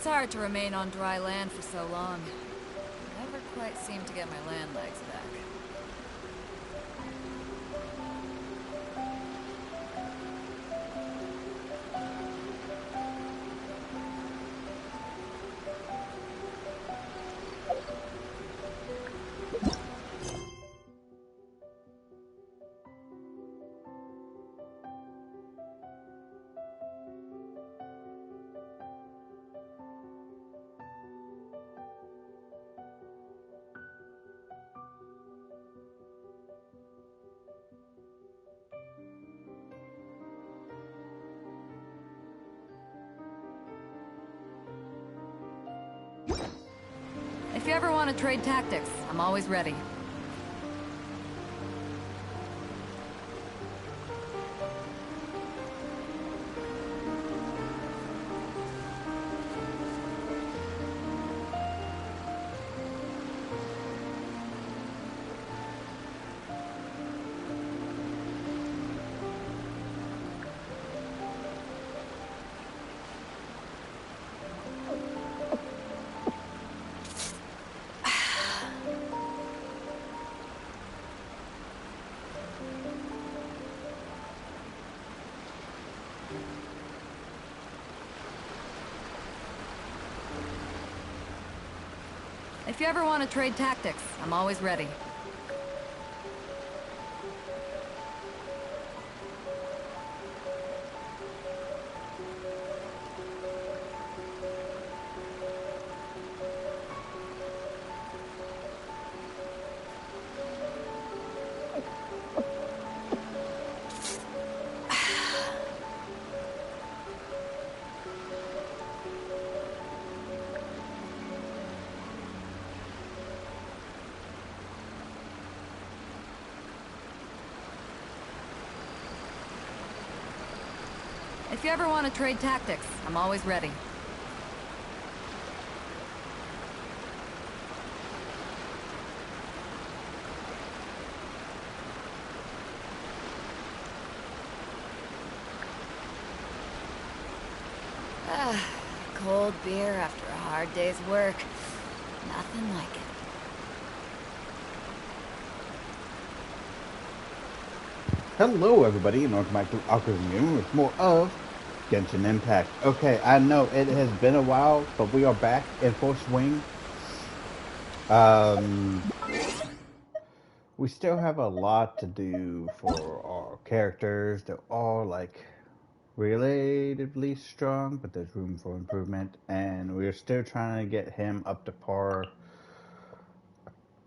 It's hard to remain on dry land for so long. Never quite seem to get my land legs back. If you ever want to trade tactics, I'm always ready. If you ever want to trade tactics, I'm always ready. If you ever want to trade tactics, I'm always ready. Cold beer after a hard day's work. Nothing like it. Hello everybody, and welcome back to Awkward Gaming with more of Genshin Impact. Okay, I know it has been a while, but we are back in full swing. We still have a lot to do for our characters. They're all like relatively strong, but there's room for improvement, and we're still trying to get him up to par.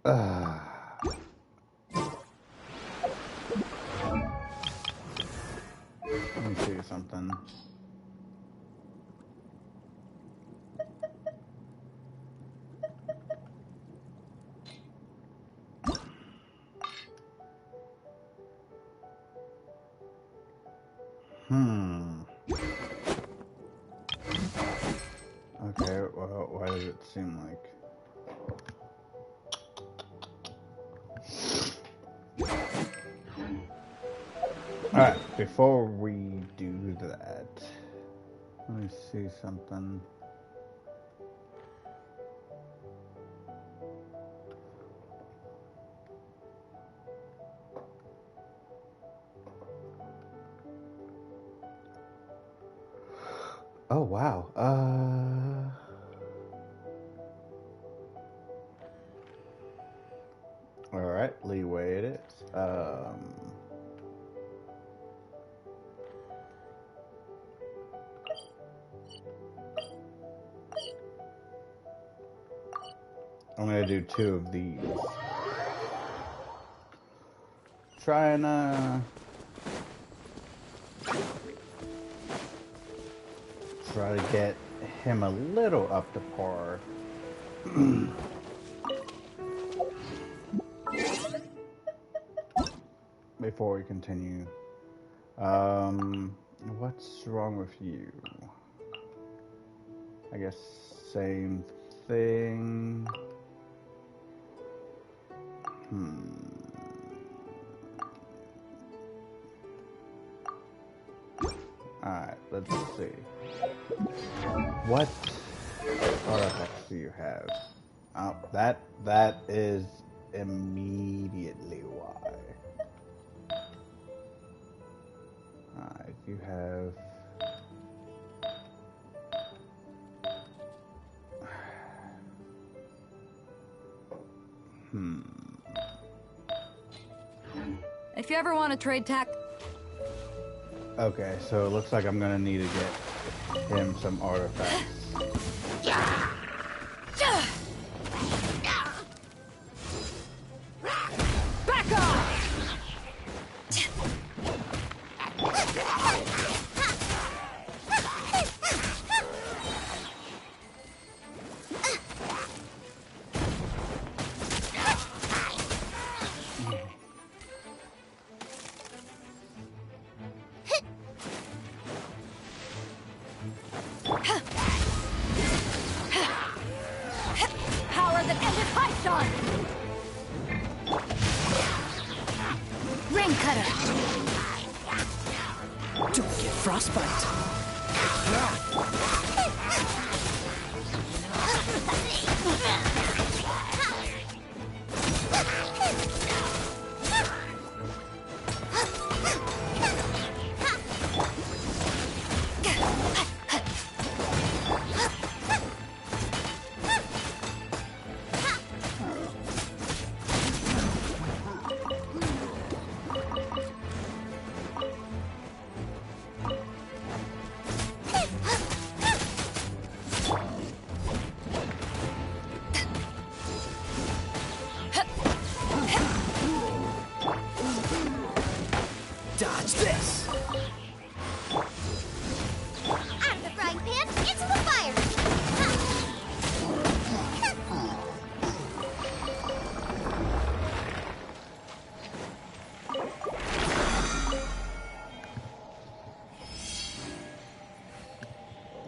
Let me show you something. Okay, well, why does it seem like... Alright, before we do that, let me see something. Oh, wow. Alright, leeway it is. I'm gonna do 2 of these. Trying try to get him a little up to par. Before we continue. What's wrong with you? I guess same thing. Alright, let's see. What? artifacts do you have? Oh, that is immediately why. Alright, you have... If you ever want to trade tack... Okay, so it looks like I'm gonna need to get him some artifacts. Back off! Power that ended Python! Rain cutter! Don't get frostbite. Dodge this! Out of the frying pan, into the fire!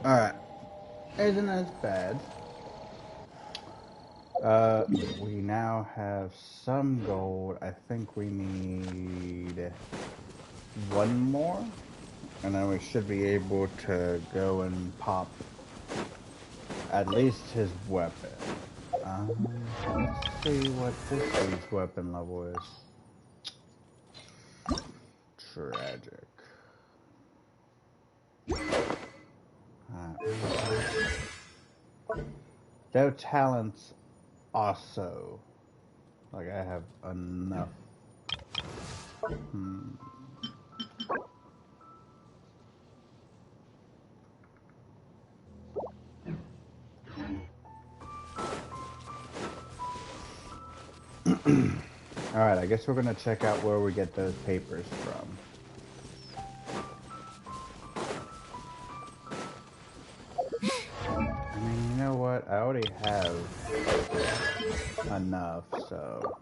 Alright. Isn't as bad. We now have some gold. I think we need one more. And then we should be able to go and pop at least his weapon. Let's see what this dude's weapon level is. Tragic. Their talents also. Like, I have enough. Alright, I guess we're gonna check out where we get those papers from. I mean, you know what? I already have enough, so...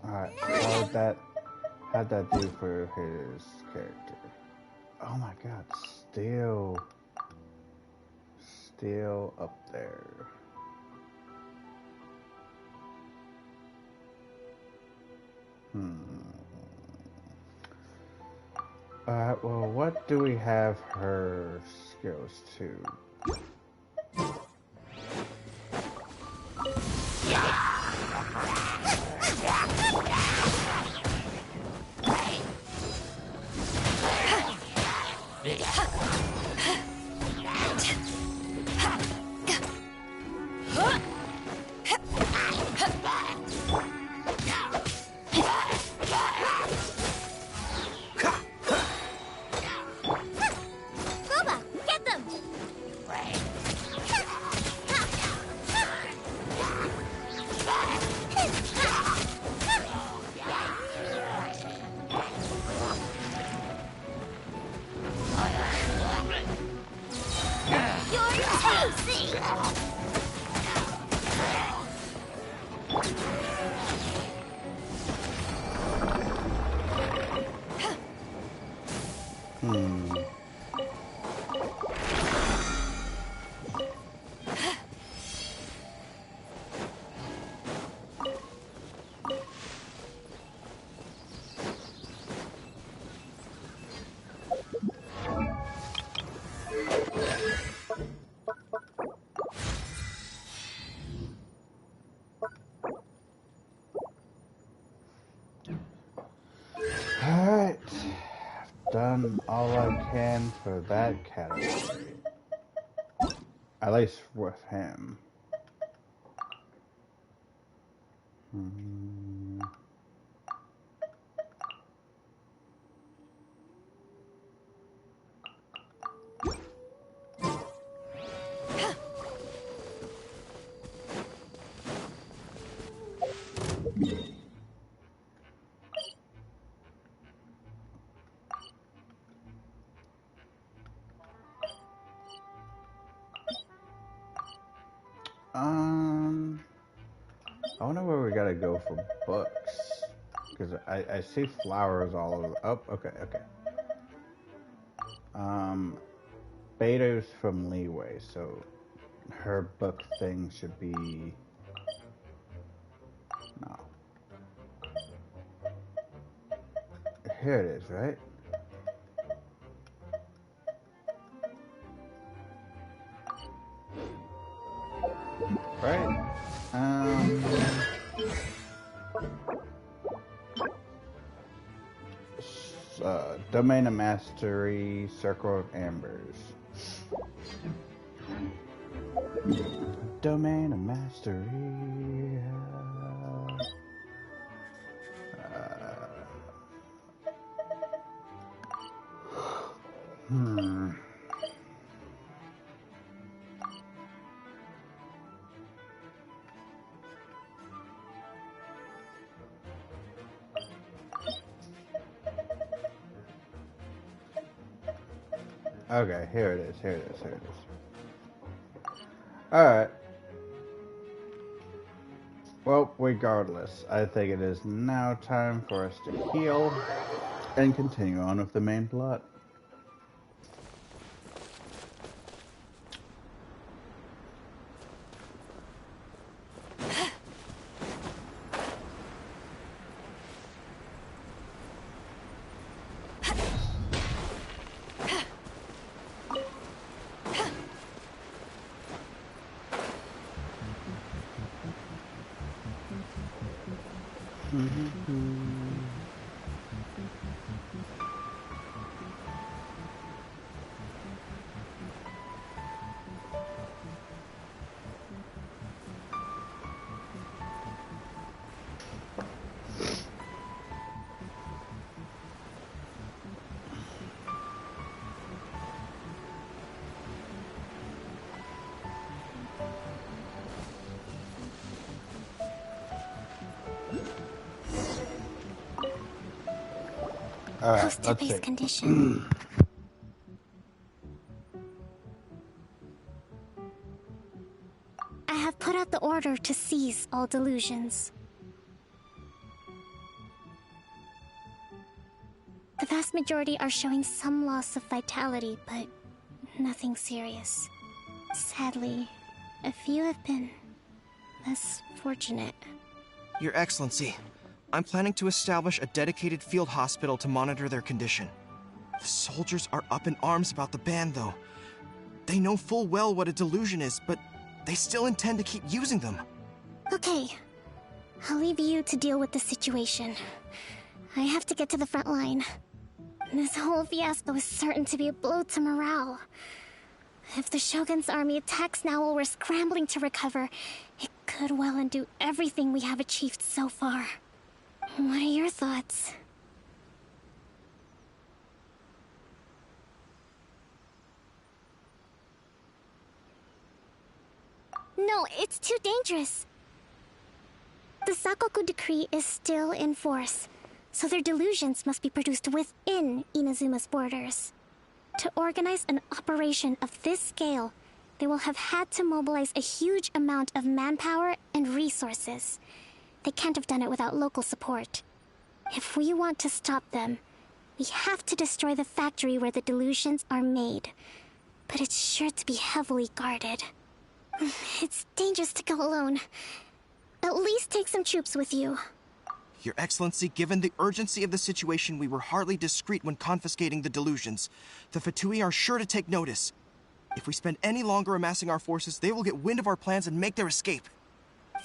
Alright, how'd that do for his character? Oh my god, still up there. Alright, well, what do we have her skills to? Boba, get them! You're tasty! done all I can for that category. At least with him. I wonder where we gotta go for books. Because I see flowers all over. Oh, okay. Beta's from Leeway, so her book thing should be... No. Here it is, right? Right? Domain of Mastery, Circle of Ambers. Domain of Mastery. Okay, here it is. Alright. Well, regardless, I think it is now time for us to heal and continue on with the main plot. Post-base condition. I have put out the order to cease all delusions. The vast majority are showing some loss of vitality, but nothing serious. Sadly, a few have been less fortunate. Your Excellency, I'm planning to establish a dedicated field hospital to monitor their condition. The soldiers are up in arms about the ban, though. They know full well what a delusion is, but they still intend to keep using them. Okay. I'll leave you to deal with the situation. I have to get to the front line. This whole fiasco is certain to be a blow to morale. If the Shogun's army attacks now while we're scrambling to recover, it could well undo everything we have achieved so far. What are your thoughts? No, it's too dangerous. The Sakoku decree is still in force, so their delusions must be produced within Inazuma's borders. To organize an operation of this scale, they will have had to mobilize a huge amount of manpower and resources. They can't have done it without local support. If we want to stop them, we have to destroy the factory where the delusions are made. But it's sure to be heavily guarded. It's dangerous to go alone. At least take some troops with you. Your Excellency, given the urgency of the situation, we were hardly discreet when confiscating the delusions. The Fatui are sure to take notice. If we spend any longer amassing our forces, they will get wind of our plans and make their escape.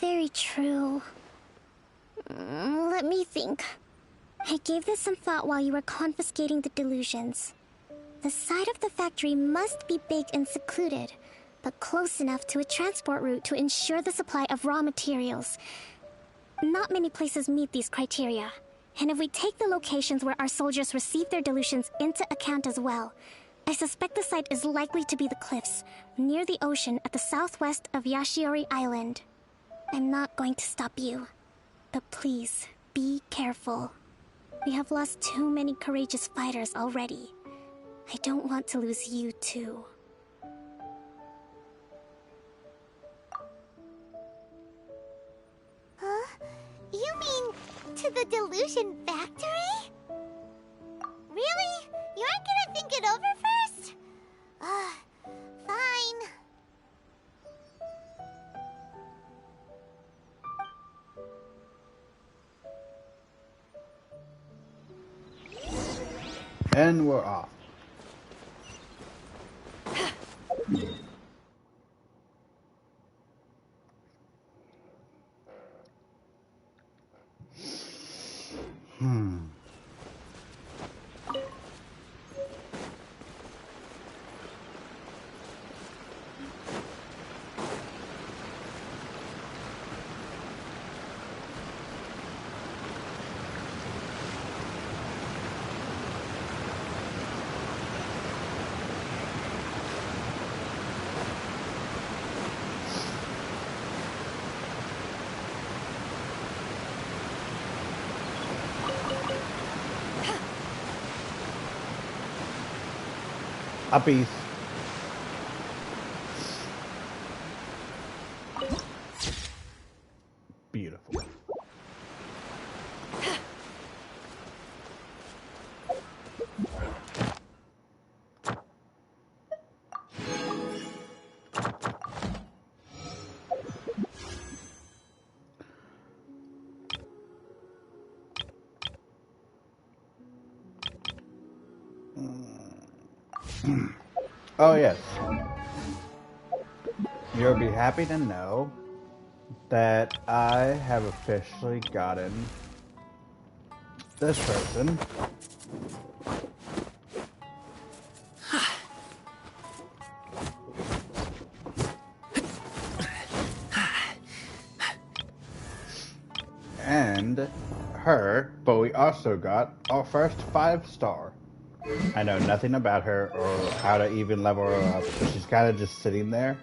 Very true. Let me think. I gave this some thought while you were confiscating the delusions. The side of the factory must be big and secluded, but close enough to a transport route to ensure the supply of raw materials. Not many places meet these criteria. And if we take the locations where our soldiers receive their delusions into account as well, I suspect the site is likely to be the cliffs, near the ocean at the southwest of Yashiori Island. I'm not going to stop you, but please, be careful. We have lost too many courageous fighters already. I don't want to lose you too. Huh? You mean to the Delusion factory? Really? You aren't gonna think it over first? Fine. And we're off. Uppies. Beautiful. Oh yes. You'll be happy to know that I have officially gotten this person. And her, but we also got our first 5-star. I know nothing about her or how to even level her up, so she's kind of just sitting there.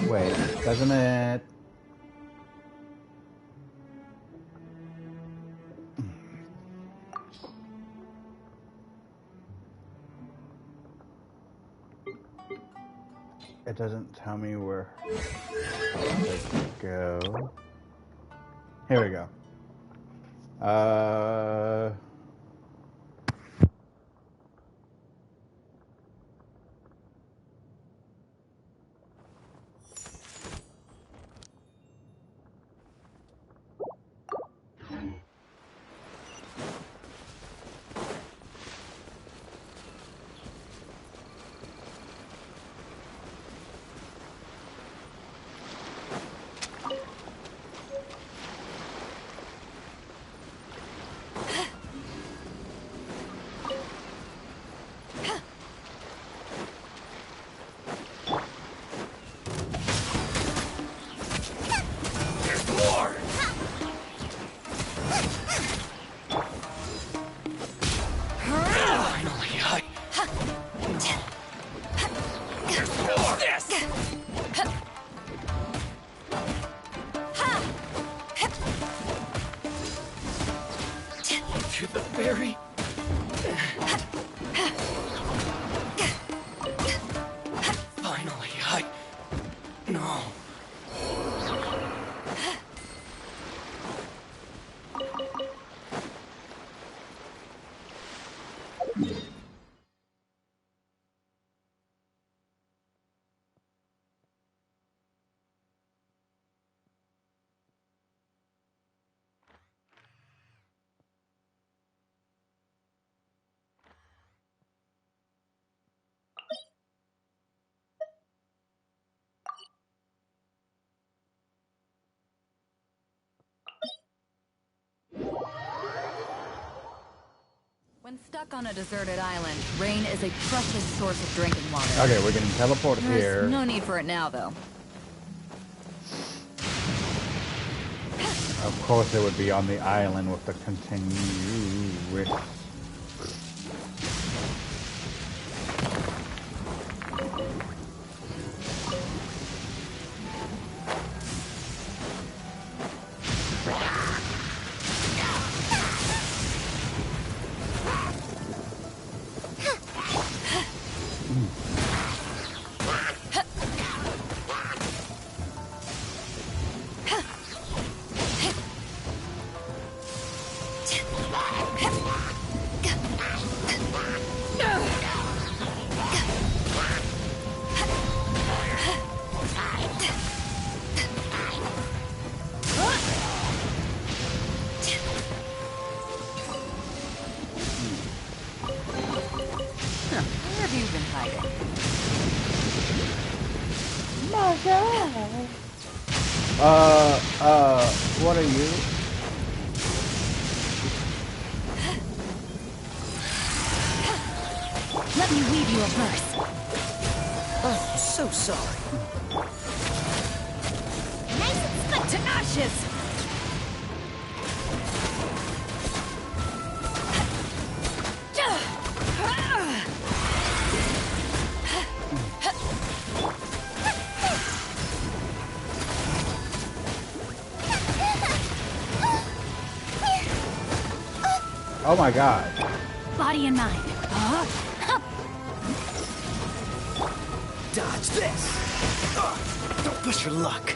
Wait, doesn't it? It doesn't tell me where to go. Here we go. To the very... Finally, No. When stuck on a deserted island, rain is a precious source of drinking water. Okay, we're getting teleported There's here. no need for it now, though. Of course, it would be on the island with the continuous. Where have you been hiding? What are you? Let me weave you a verse. Oh, so sorry. Nice and split to ashes! Oh my god. Body and mind. Dodge this. Don't push your luck.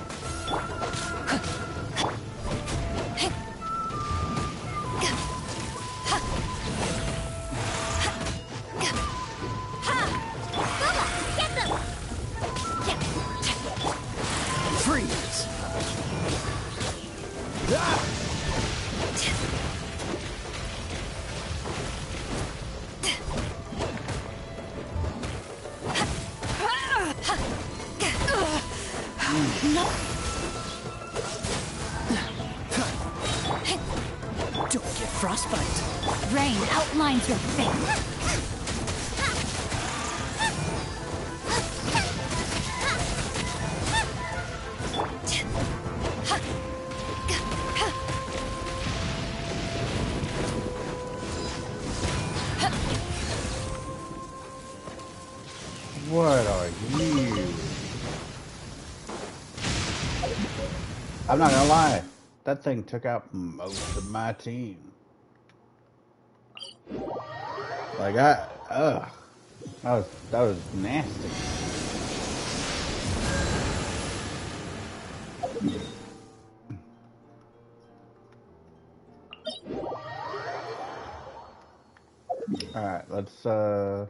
Get them! Freeze. Ah! Don't get frostbite. Rain outlines your face. What are you? I'm not gonna lie. That thing took out most of my team. Like ugh. That was nasty. Alright, let's alright.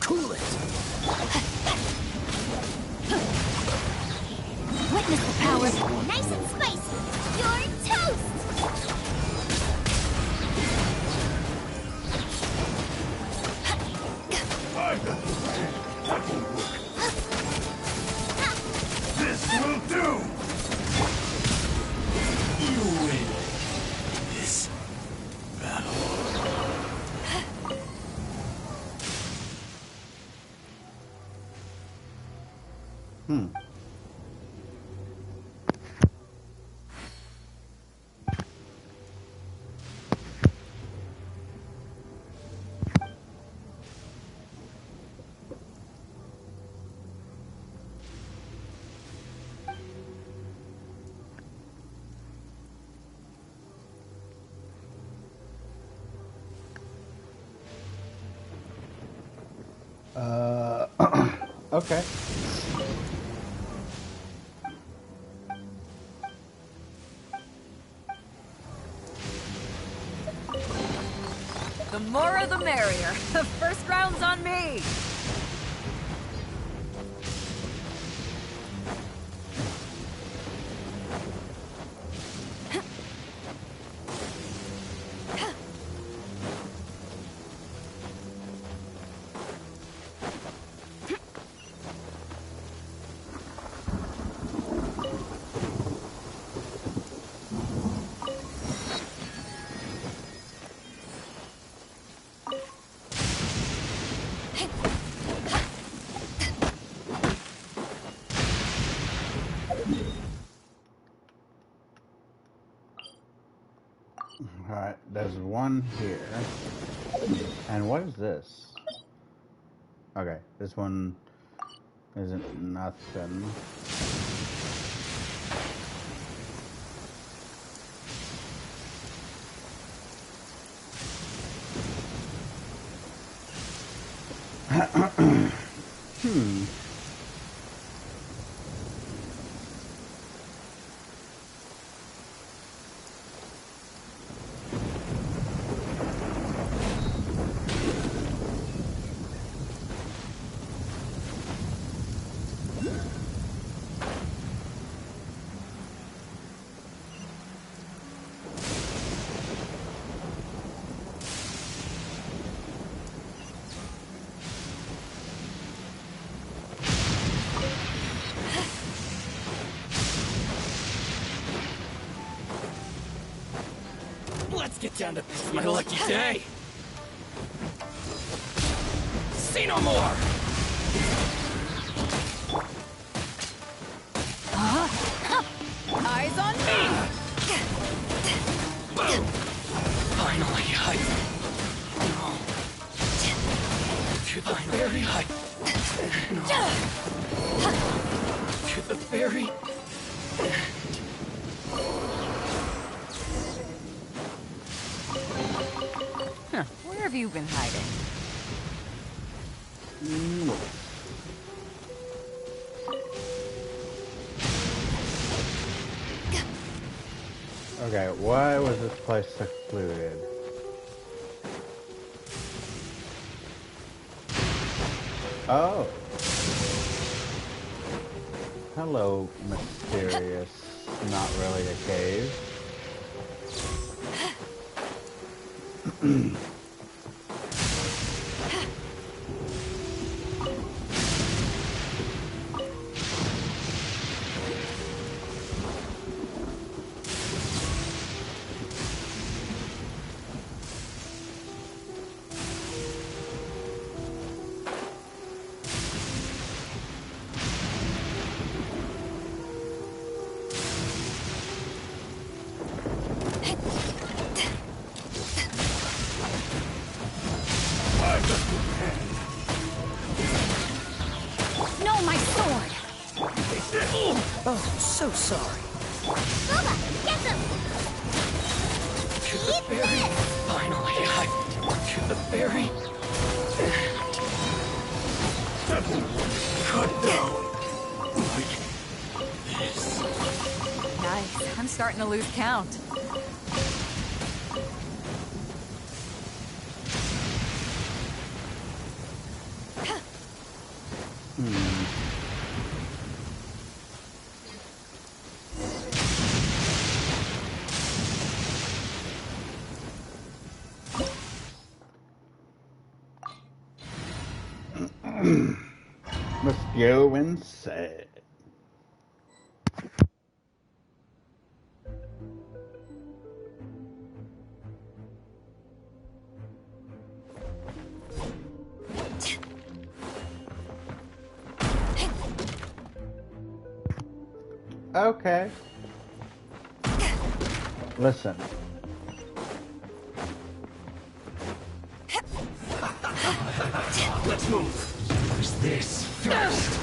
Cool it. Witness the powers. Nice and spicy. You're toast! This will do. You win this battle. Okay. The more the merrier. The first round's on me. Alright, there's one here. And what is this? Okay, this one isn't nothing. Let's get down to this, my lucky day. See no more. Eyes on me. Boom. Finally, to the very height. To the very Where have you been hiding? Okay, why was this place secluded? Oh. Hello, mysterious, not really a cave. No, my sword! Oh, so sorry. Bubba, get them! To the very finally to the very cut down like this. Nice. I'm starting to lose count. Let's go inside. Okay. Listen. Let's move. Who's this first?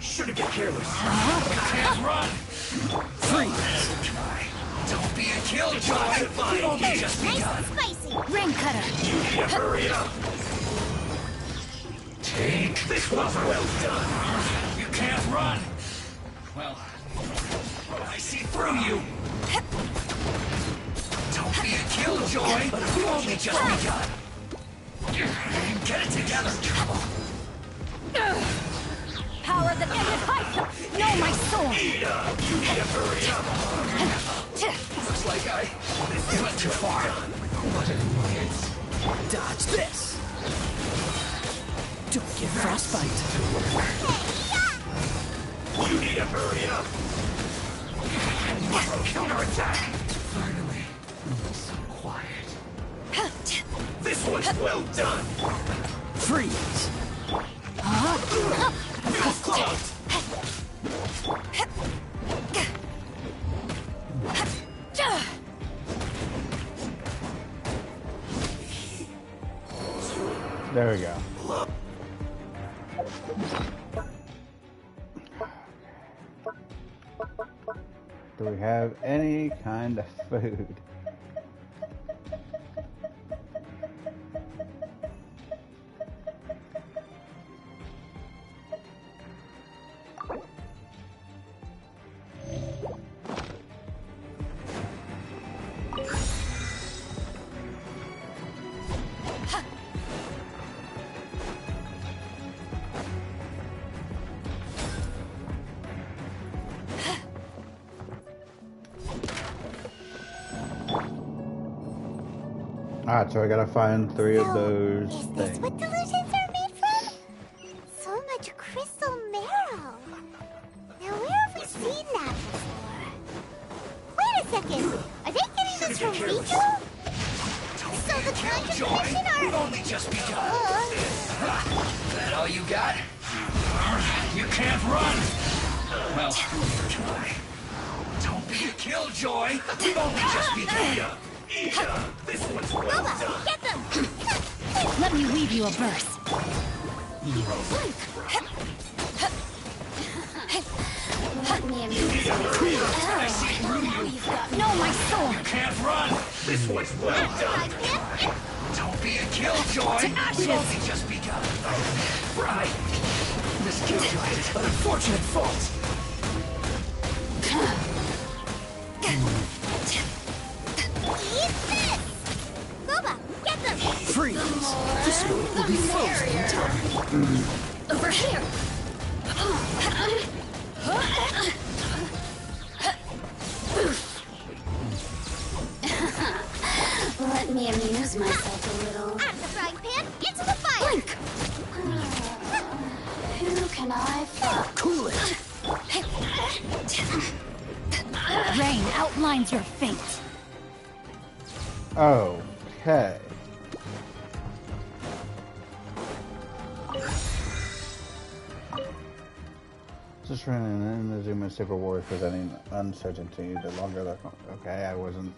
Shouldn't get careless. Can't run. Freeze. Don't be a killjoy. You just Nice begun. and spicy! Ring cutter! You need to hurry up. Take this was well done. You can't run. Well, I see through you. Don't be a killjoy. We've only just begun. Get it together, trouble. Power that ended Hysa! No, my sword! You need to hurry up. Looks like this went too far. What an annoyance. Dodge this! Don't get frostbite. You need to hurry up. Counterattack. Finally, so quiet. This one's well done. Freeze! Close. There we go. Do we have any kind of food? Alright, so I gotta find 3 of those Is this things. what delusions are made from? So much crystal marrow. Now where have we seen that before? Wait a second. Are they getting this from Riku? So the contribution We've are... only just begun. That all you got? You can't run. Well, try. Don't be a killjoy. We've only just begun. This one's well Boba, done. get them! Let me weave you a verse. Let me I see through you. No, my sword! You can't run. This one's well done. Don't be a killjoy. We've only just begun. Right. This killjoy is an unfortunate fault. Eat this! Boba, get them! Freeze! This one will be frozen in time. Over here! Let me amuse myself a little. Out of the frying pan, into the fire! Blink! Who can I find? Cool it! Rain outlines your fate. Okay. Just running in the Zuma Super War presenting uncertainty. The longer the... Okay, I wasn't...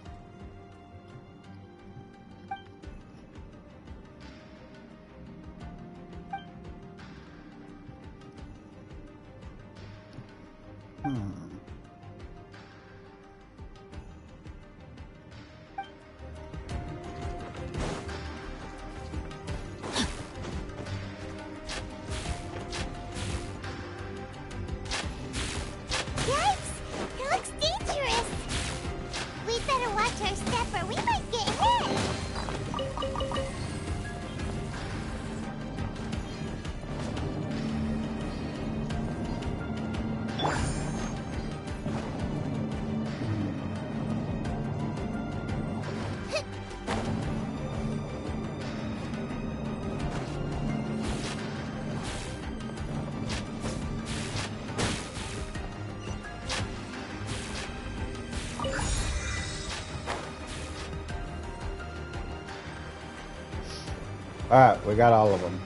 Yikes! It looks dangerous! We'd better watch our step or we might get hit! Alright, we got all of them.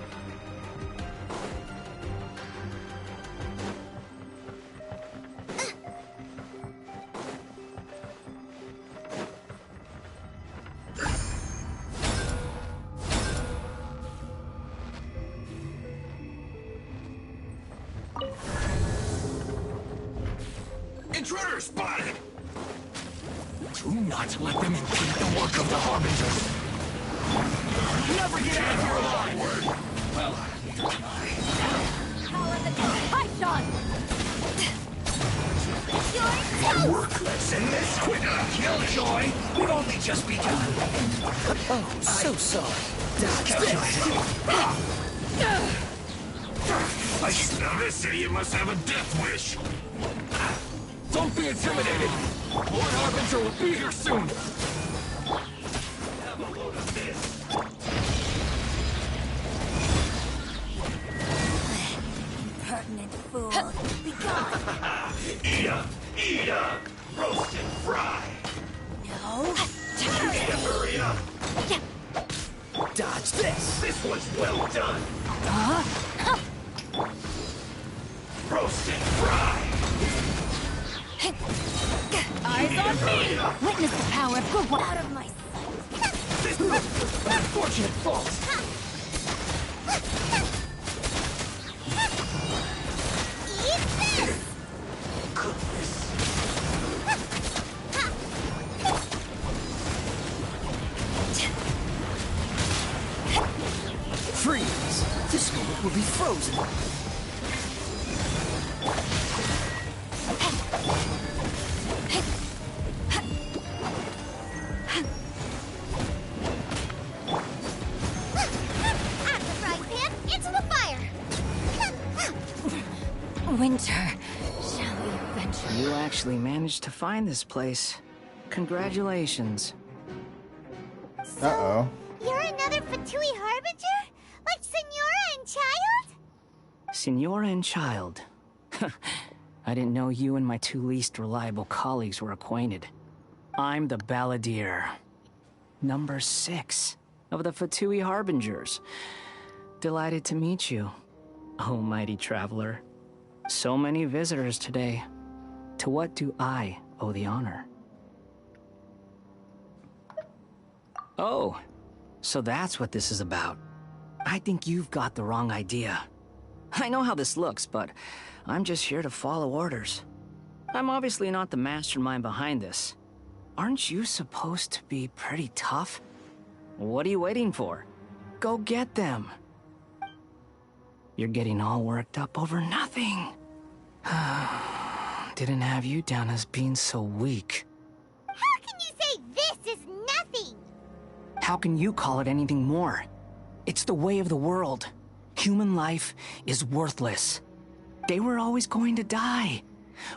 Intruder spotted! Do not let them impede the work of the Harbingers. Never get out of here alive! Well, Power that ended Hysa! Worthless and this quicker Killjoy. We've only just begun. Oh, so sorry. I smell this city. You must have a death wish. Don't be intimidated. Lord Harbinger will be here soon. Have a load of this. Impertinent fool. Be gone. Eat up, eat up. Roast and fry. No. Hurry up. Dodge this. This one's well done. Roast and fry. Eyes on me! Hurry up. Witness the power of good out of my sight. This unfortunate fault. Freeze. This moment will be frozen. Winter, shall we venture? You actually managed to find this place. Congratulations. Uh-oh. You're another Fatui Harbinger? Like Senora and Child? Senora and Child. I didn't know you and my two least reliable colleagues were acquainted. I'm the Balladeer. Number 6 of the Fatui Harbingers. Delighted to meet you, oh mighty traveler. So many visitors today. To what do I owe the honor? Oh, so that's what this is about. I think you've got the wrong idea. I know how this looks, but I'm just here to follow orders. I'm obviously not the mastermind behind this. Aren't you supposed to be pretty tough? What are you waiting for? Go get them. You're getting all worked up over nothing. Didn't have you down as being so weak. How can you say this is nothing? How can you call it anything more? It's the way of the world. Human life is worthless. They were always going to die,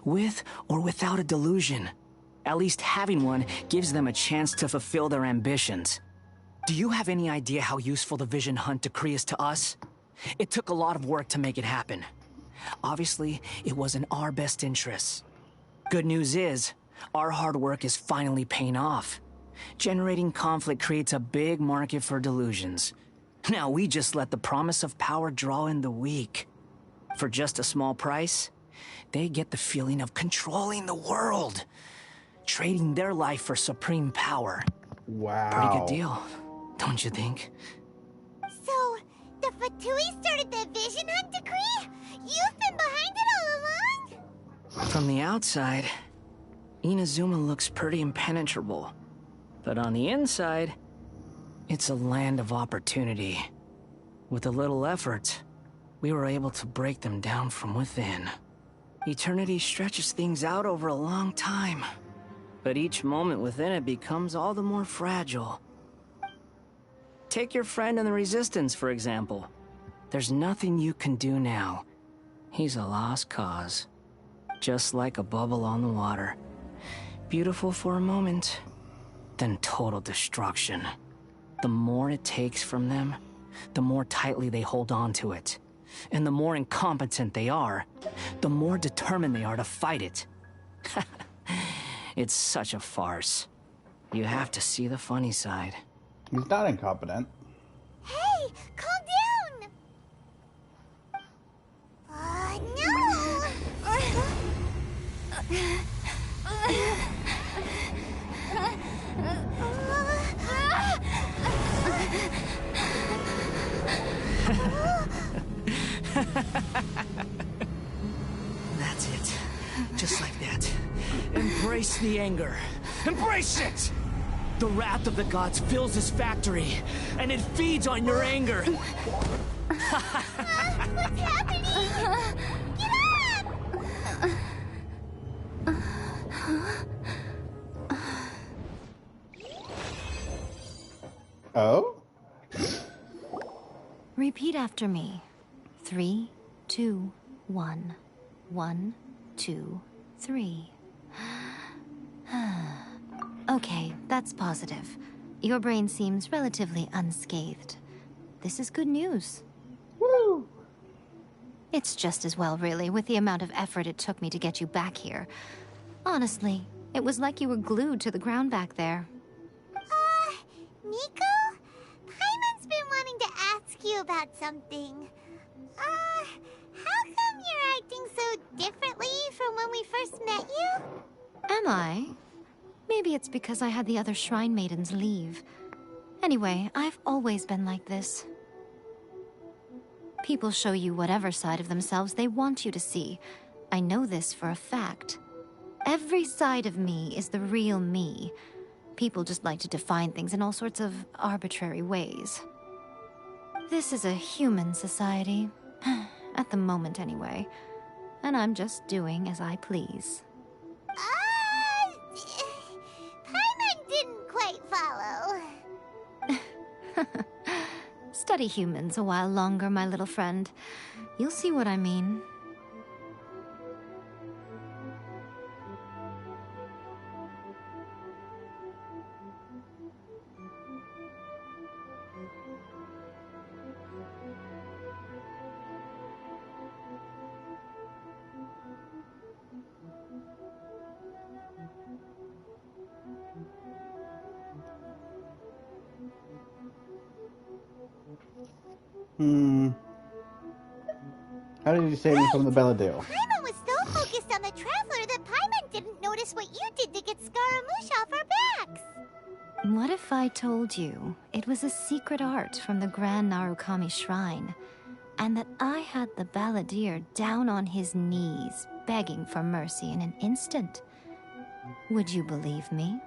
with or without a delusion. At least having one gives them a chance to fulfill their ambitions. Do you have any idea how useful the Vision Hunt decree is to us? It took a lot of work to make it happen. Obviously, it was in our best interests. Good news is, our hard work is finally paying off. Generating conflict creates a big market for delusions. Now we just let the promise of power draw in the weak. For just a small price, they get the feeling of controlling the world. Trading their life for supreme power. Wow. Pretty good deal, don't you think? So, the Fatui started the Vision Hunt decree? You've been behind it all along? From the outside, Inazuma looks pretty impenetrable. But on the inside, it's a land of opportunity. With a little effort, we were able to break them down from within. Eternity stretches things out over a long time, but each moment within it becomes all the more fragile. Take your friend in the Resistance, for example. There's nothing you can do now. He's a lost cause. Just like a bubble on the water. Beautiful for a moment, then total destruction. The more it takes from them, the more tightly they hold on to it. And the more incompetent they are, the more determined they are to fight it. It's such a farce. You have to see the funny side. He's not incompetent. Hey, calm down! That's it. Just like that. Embrace the anger. Embrace it! The wrath of the gods fills this factory, and it feeds on your anger. What's happening? Get up! Oh? Repeat after me. 3, 2, 1. 1, 2, 3. Okay, that's positive. Your brain seems relatively unscathed. This is good news. Woo! It's just as well, really, with the amount of effort it took me to get you back here. Honestly, it was like you were glued to the ground back there. Nico? Paimon's been wanting to ask you about something. How come you're acting so differently from when we first met you? Am I? Maybe it's because I had the other Shrine Maidens leave. Anyway, I've always been like this. People show you whatever side of themselves they want you to see. I know this for a fact. Every side of me is the real me. People just like to define things in all sorts of arbitrary ways. This is a human society. At the moment, anyway. And I'm just doing as I please. Paimon didn't quite follow. Study humans a while longer, my little friend. You'll see what I mean. How did you save me from the Belladale? Paimon was so focused on the Traveler that Paimon didn't notice what you did to get Scaramouche off our backs. What if I told you it was a secret art from the Grand Narukami Shrine, and that I had the balladeer down on his knees, begging for mercy in an instant? Would you believe me?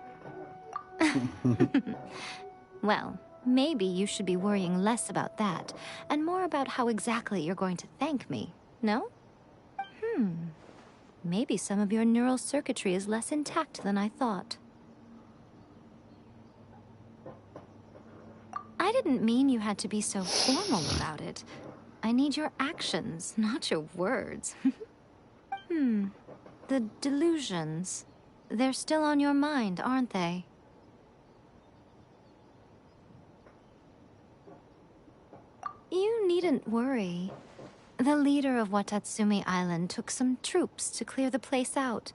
Well, maybe you should be worrying less about that, and more about how exactly you're going to thank me, no? Maybe some of your neural circuitry is less intact than I thought. I didn't mean you had to be so formal about it. I need your actions, not your words. The delusions. They're still on your mind, aren't they? You needn't worry. The leader of Watatsumi Island took some troops to clear the place out.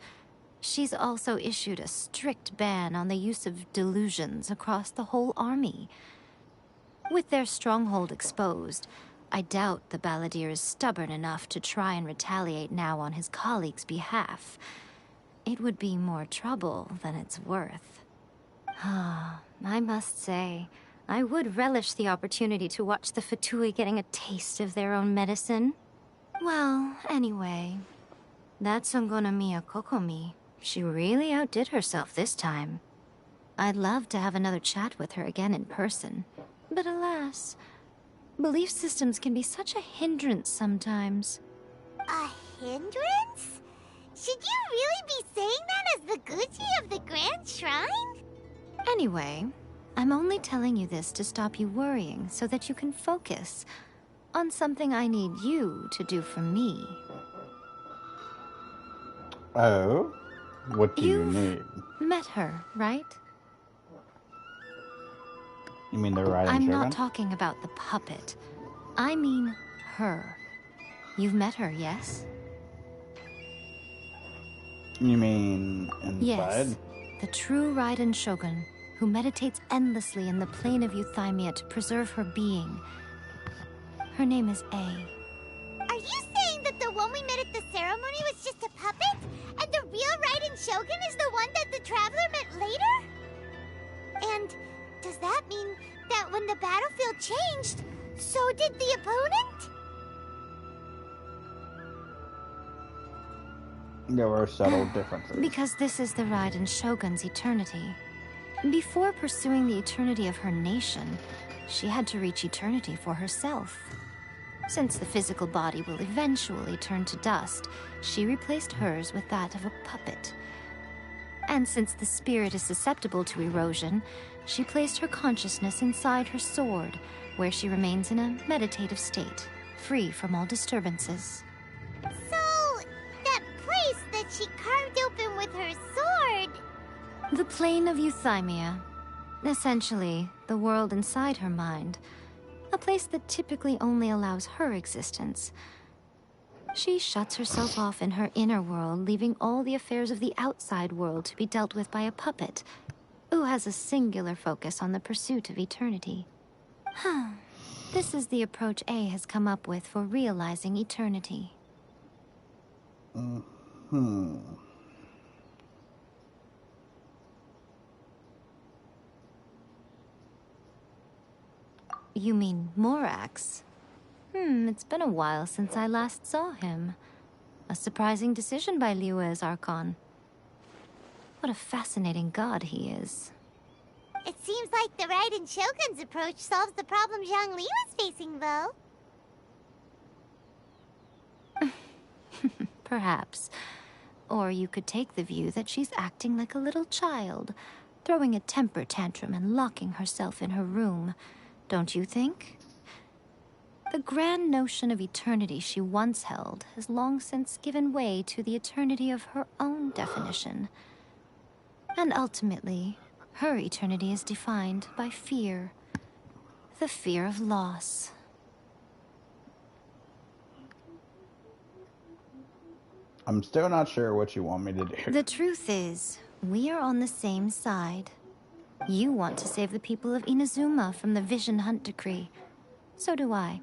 She's also issued a strict ban on the use of delusions across the whole army. With their stronghold exposed, I doubt the balladeer is stubborn enough to try and retaliate now on his colleagues' behalf. It would be more trouble than it's worth. I must say, I would relish the opportunity to watch the Fatui getting a taste of their own medicine. Well, anyway, that Songonomiya Kokomi, she really outdid herself this time. I'd love to have another chat with her again in person, but alas, belief systems can be such a hindrance sometimes. A hindrance? Should you really be saying that as the Gucci of the Grand Shrine? Anyway, I'm only telling you this to stop you worrying so that you can focus on something I need you to do for me. Oh? What do you need? Met her, right? You mean the riding I'm Shogun? not talking about the puppet. I mean her. You've met her, yes? You mean inside? Yes. The true Raiden Shogun, who meditates endlessly in the plane of Euthymia to preserve her being. Her name is A. Are you saying that the one we met at the ceremony was just a puppet? And the real Raiden Shogun is the one that the Traveler met later? And does that mean that when the battlefield changed, so did the opponent? There were subtle differences. Because this is the Raiden Shogun's eternity. Before pursuing the eternity of her nation, she had to reach eternity for herself. Since the physical body will eventually turn to dust, she replaced hers with that of a puppet. And since the spirit is susceptible to erosion, she placed her consciousness inside her sword, where she remains in a meditative state, free from all disturbances. So, that place that she carved open with her sword... The plane of Euthymia. Essentially, the world inside her mind. A place that typically only allows her existence. She shuts herself off in her inner world, leaving all the affairs of the outside world to be dealt with by a puppet, who has a singular focus on the pursuit of eternity. This is the approach A has come up with for realizing eternity. You mean Morax? It's been a while since I last saw him. A surprising decision by Liyue's Archon. What a fascinating god he is. It seems like the Raiden Shogun's approach solves the problem Zhongli was facing, though. Perhaps. Or you could take the view that she's acting like a little child, throwing a temper tantrum and locking herself in her room. Don't you think? The grand notion of eternity she once held has long since given way to the eternity of her own definition. And ultimately, her eternity is defined by fear. The fear of loss. I'm still not sure what you want me to do. The truth is, we are on the same side. You want to save the people of Inazuma from the Vision Hunt decree. So do I.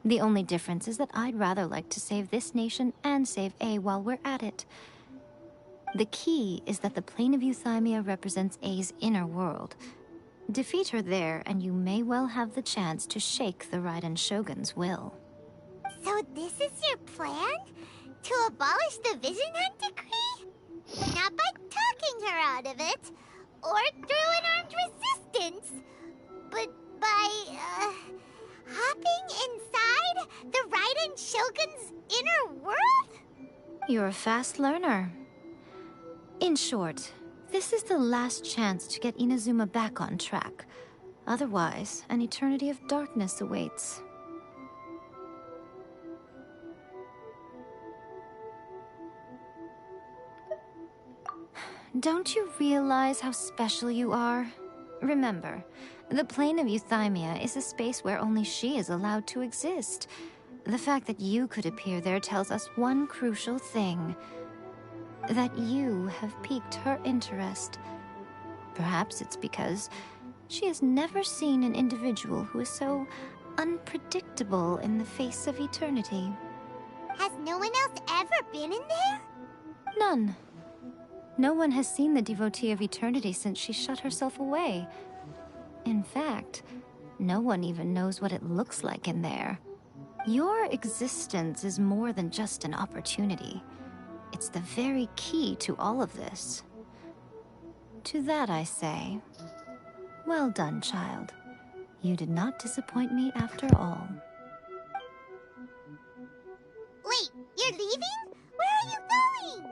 The only difference is that I'd rather like to save this nation and save A while we're at it. The key is that the plane of Euthymia represents A's inner world. Defeat her there, and you may well have the chance to shake the Raiden Shogun's will. So this is your plan? To abolish the Vision Hunt decree? Not by talking her out of it, or through an armed resistance, but by, hopping inside the Raiden Shogun's inner world? You're a fast learner. In short, this is the last chance to get Inazuma back on track. Otherwise, an eternity of darkness awaits. Don't you realize how special you are? Remember, the plane of Euthymia is a space where only she is allowed to exist. The fact that you could appear there tells us one crucial thing. That you have piqued her interest. Perhaps it's because she has never seen an individual who is so unpredictable in the face of eternity. Has no one else ever been in there? None. No one has seen the devotee of eternity since she shut herself away. In fact, no one even knows what it looks like in there. Your existence is more than just an opportunity. It's the very key to all of this. To that I say, well done, child. You did not disappoint me after all. Wait, you're leaving? Where are you going?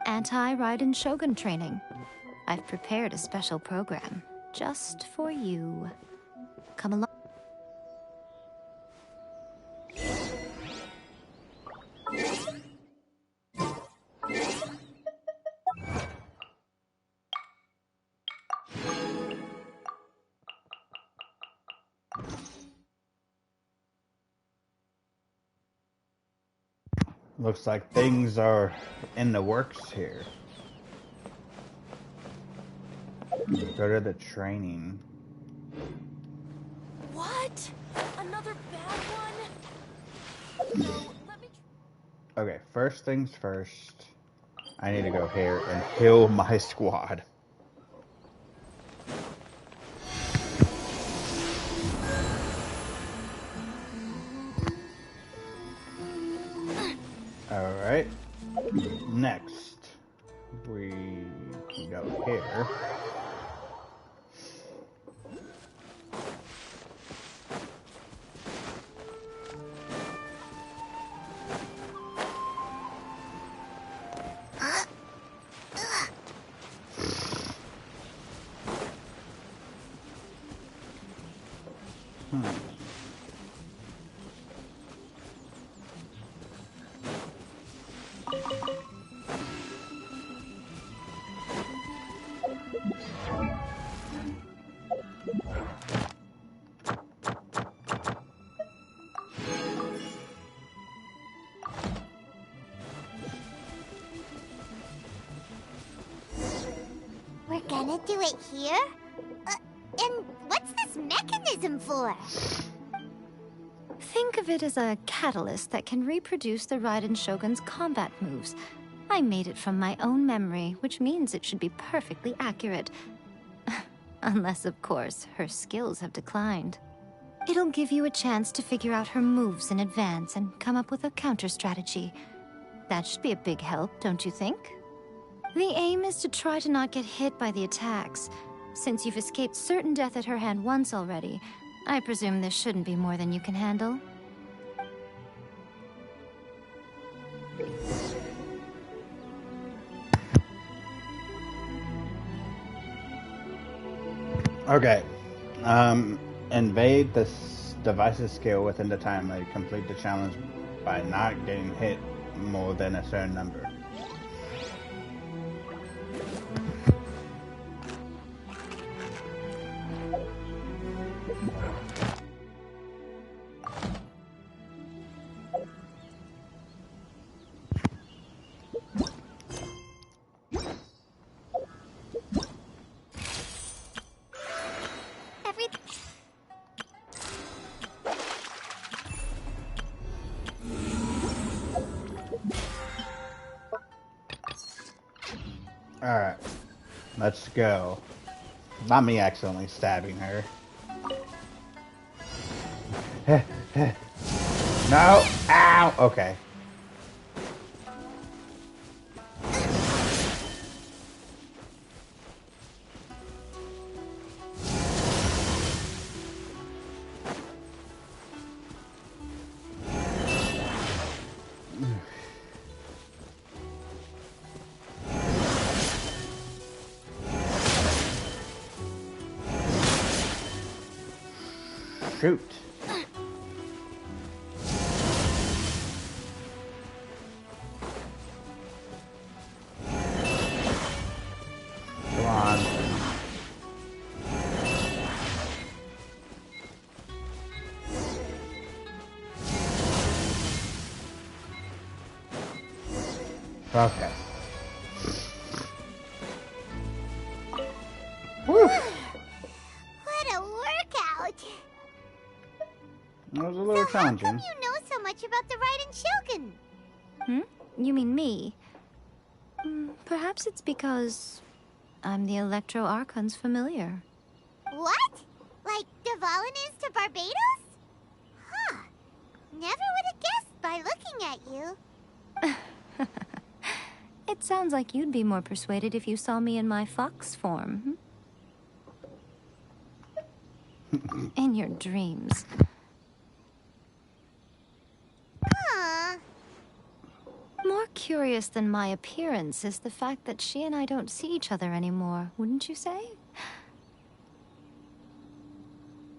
Anti-Raiden Shogun training. I've prepared a special program just for you. Come along. Looks like things are in the works here. Go to the training. What? Another bad one? No, let me... Okay, first things first. I need to go here and heal my squad. Alright. Next, we can go here. gonna do it here? And what's this mechanism for? Think of it as a catalyst that can reproduce the Raiden Shogun's combat moves. I made it from my own memory, which means it should be perfectly accurate. Unless, of course, her skills have declined. It'll give you a chance to figure out her moves in advance and come up with a counter-strategy. That should be a big help, don't you think? The aim is to try to not get hit by the attacks. Since you've escaped certain death at her hand once already, I presume this shouldn't be more than you can handle. Okay. Invade the device's skill within the time limit. Complete the challenge by not getting hit more than a certain number. Alright, let's go. Not me accidentally stabbing her. No! Ow! Okay. Shoot. Come on. Okay. Woo. What a workout! It was a little challenging. How come you know so much about the Raiden Shogun? You mean me? Perhaps it's because I'm the Electro Archon's familiar. What? Like Dvalin is to Barbados? Huh. Never would have guessed by looking at you. It sounds like you'd be more persuaded if you saw me in my fox form. In your dreams. Huh. More curious than my appearance is the fact that she and I don't see each other anymore, wouldn't you say?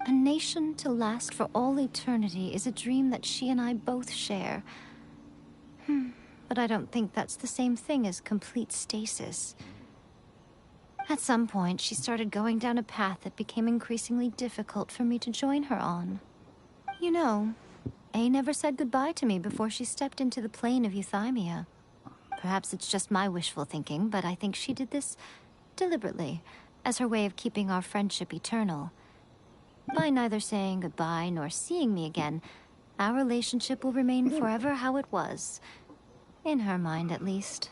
A nation to last for all eternity is a dream that she and I both share. But I don't think that's the same thing as complete stasis. At some point, she started going down a path that became increasingly difficult for me to join her on. You know, A never said goodbye to me before she stepped into the plane of Euthymia. Perhaps it's just my wishful thinking, but I think she did this deliberately, as her way of keeping our friendship eternal. By neither saying goodbye nor seeing me again, our relationship will remain forever how it was. In her mind, at least.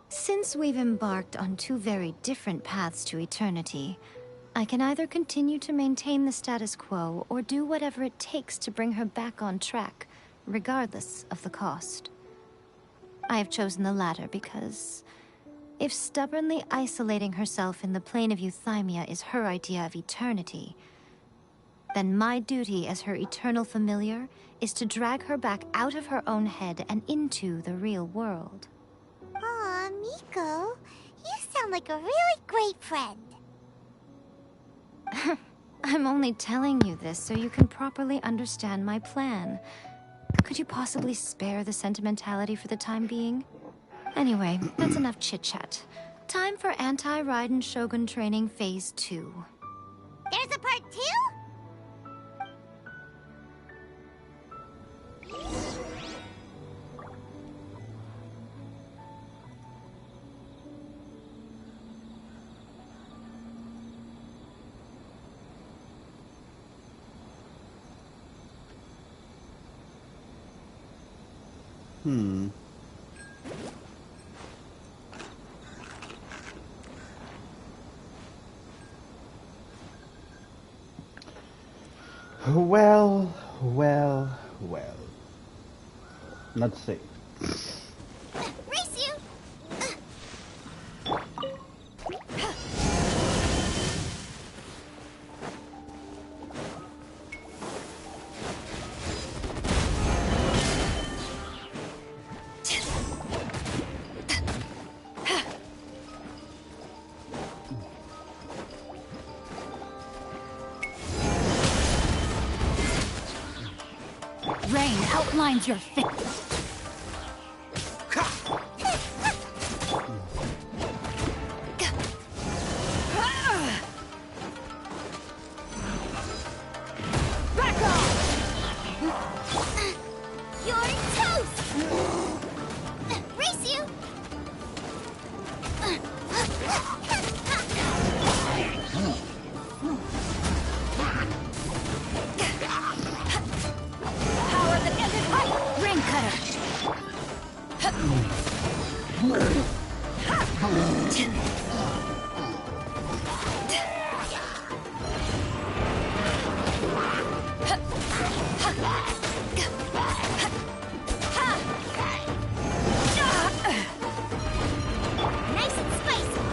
Since we've embarked on two very different paths to eternity, I can either continue to maintain the status quo or do whatever it takes to bring her back on track, regardless of the cost. I have chosen the latter because if stubbornly isolating herself in the plane of Euthymia is her idea of eternity, then my duty as her eternal familiar is to drag her back out of her own head and into the real world. Aw, Miko, you sound like a really great friend. I'm only telling you this so you can properly understand my plan. Could you possibly spare the sentimentality for the time being? Anyway, that's enough chit-chat. Time for Anti-Raiden Shogun Training Phase 2. There's a part 2? Well, well, well. Let's see. Race you! Rain outlines your face. Back off! You're toast! Race you! Power that ended right. Ring cutter. Nice and spicy!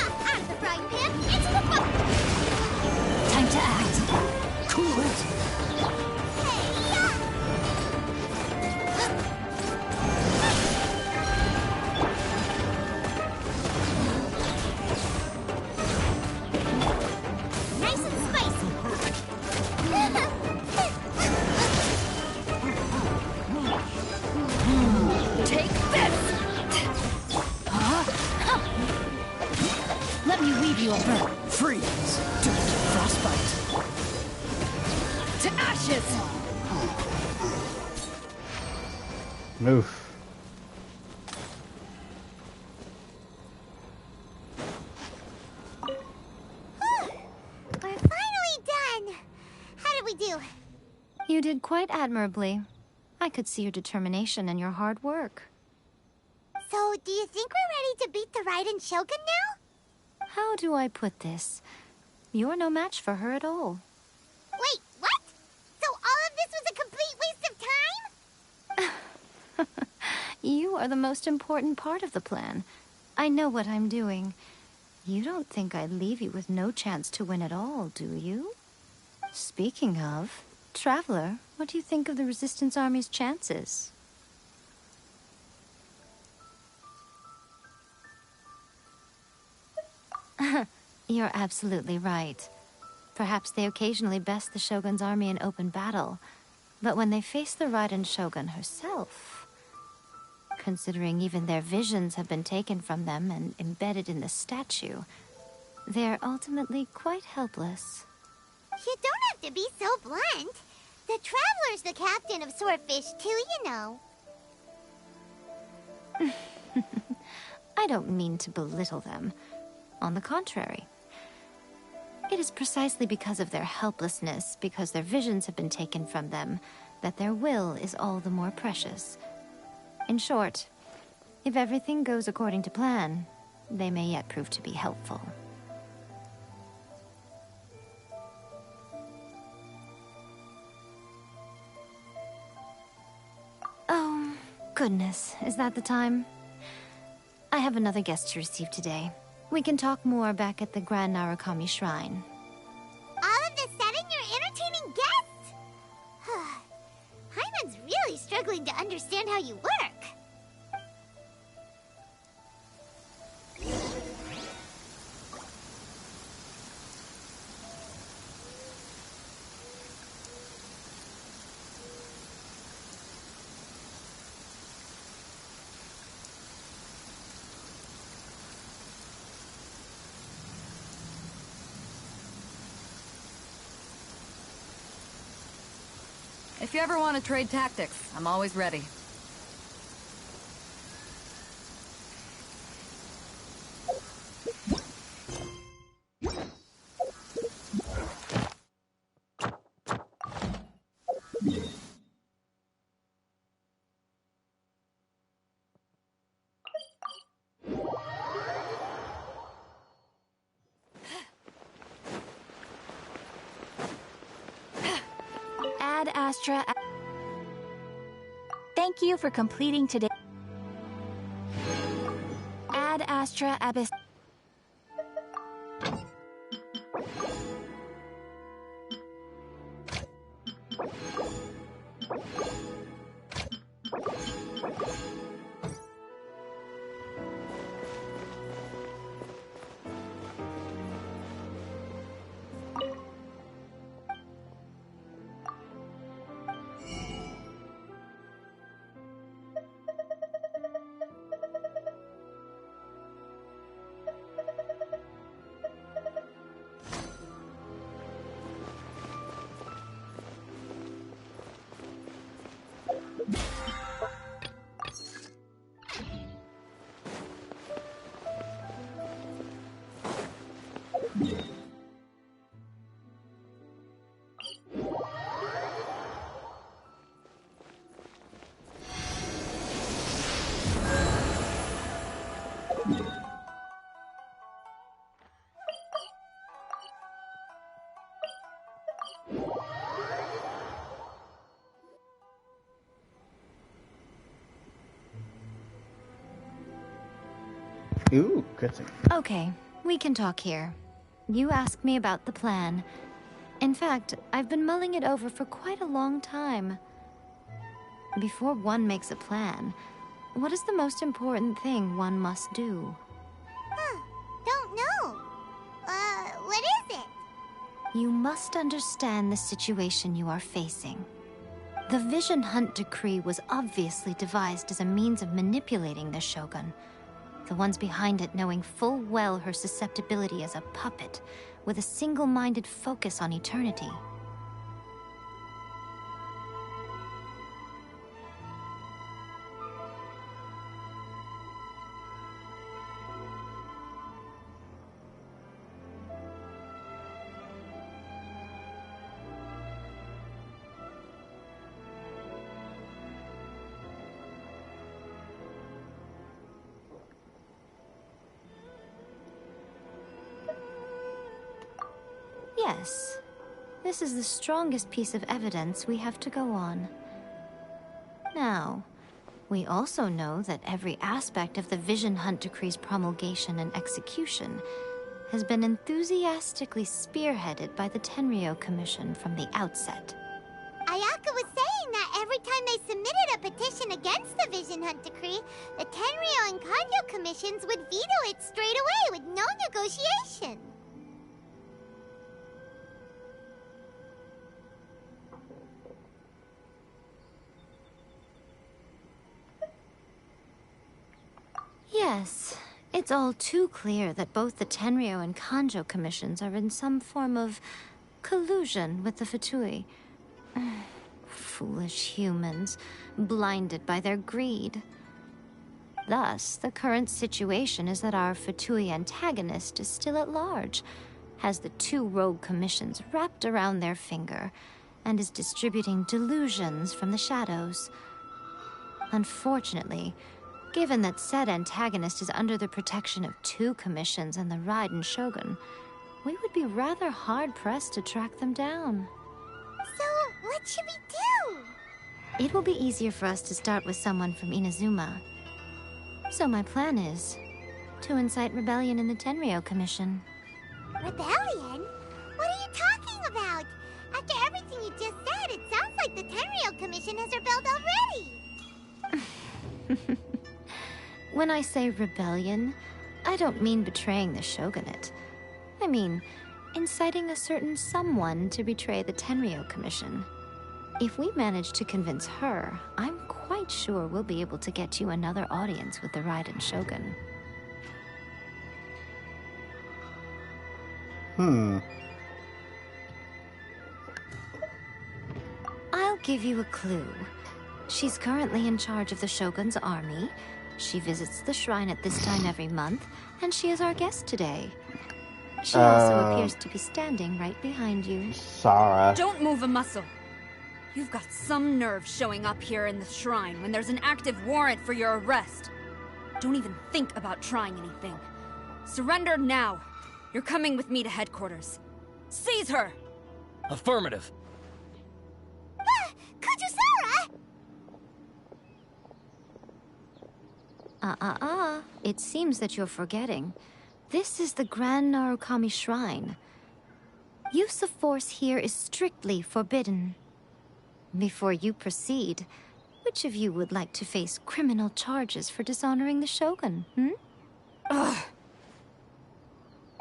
Out of the frying pan, into the pot! Time to act. Cool it. Nice and spicy! Take this. Let me weave you a burn. Freeze. Dirty frostbite. To ashes. Oof. We're finally done! How did we do? You did quite admirably. I could see your determination and your hard work. So, do you think we're ready to beat the Raiden Shogun now? How do I put this? You're no match for her at all. Wait, what? So all of this was a complete waste of time? You are the most important part of the plan. I know what I'm doing. You don't think I'd leave you with no chance to win at all, do you? Speaking of, Traveler, what do you think of the Resistance Army's chances? You're absolutely right. Perhaps they occasionally best the Shogun's army in open battle, but when they face the Raiden Shogun herself, considering even their visions have been taken from them and embedded in the statue, they're ultimately quite helpless. You don't have to be so blunt. The Traveler's the captain of Swordfish too, you know. I don't mean to belittle them. On the contrary. It is precisely because of their helplessness, because their visions have been taken from them, that their will is all the more precious. In short, if everything goes according to plan, they may yet prove to be helpful. Oh, goodness, is that the time? I have another guest to receive today. We can talk more back at the Grand Narukami Shrine. All of a sudden, you're entertaining guests? Paimon's really struggling to understand how you work. If you ever want to trade tactics, I'm always ready. Ad Astra. Thank you for completing today. Ad Astra Abyss. Ooh, cutscene. Okay, we can talk here. You asked me about the plan. In fact, I've been mulling it over for quite a long time. Before one makes a plan, what is the most important thing one must do? Don't know. What is it? You must understand the situation you are facing. The Vision Hunt Decree was obviously devised as a means of manipulating the Shogun. The ones behind it knowing full well her susceptibility as a puppet, with a single-minded focus on eternity. Yes, this is the strongest piece of evidence we have to go on. Now, we also know that every aspect of the Vision Hunt Decree's promulgation and execution has been enthusiastically spearheaded by the Tenryou Commission from the outset. Ayaka was saying that every time they submitted a petition against the Vision Hunt Decree, the Tenryou and Kanjo commissions would veto it straight away with no negotiation. Yes, it's all too clear that both the Tenryou and Kanjo commissions are in some form of collusion with the Fatui. Foolish humans, blinded by their greed. Thus, the current situation is that our Fatui antagonist is still at large, has the two rogue commissions wrapped around their finger, and is distributing delusions from the shadows. Unfortunately, given that said antagonist is under the protection of two commissions and the Raiden Shogun, we would be rather hard-pressed to track them down. So, what should we do? It will be easier for us to start with someone from Inazuma. So my plan is To incite rebellion in the Tenryou Commission. Rebellion? What are you talking about? After everything you just said, it sounds like the Tenryou Commission has rebelled already. When I say rebellion, I don't mean betraying the shogunate. I mean, inciting a certain someone to betray the Tenryou Commission. If we manage to convince her, I'm quite sure we'll be able to get you another audience with the Raiden Shogun. I'll give you a clue. She's currently in charge of the Shogun's army. She visits the shrine at this time every month, and she is our guest today. She also appears to be standing right behind you. Sarah. Don't move a muscle. You've got some nerve showing up here in the shrine when there's an active warrant for your arrest. Don't even think about trying anything. Surrender now. You're coming with me to headquarters. Seize her! Affirmative. Kujusara! It seems that you're forgetting. This is the Grand Narukami Shrine. Use of force here is strictly forbidden. Before you proceed, which of you would like to face criminal charges for dishonoring the Shogun, Ugh.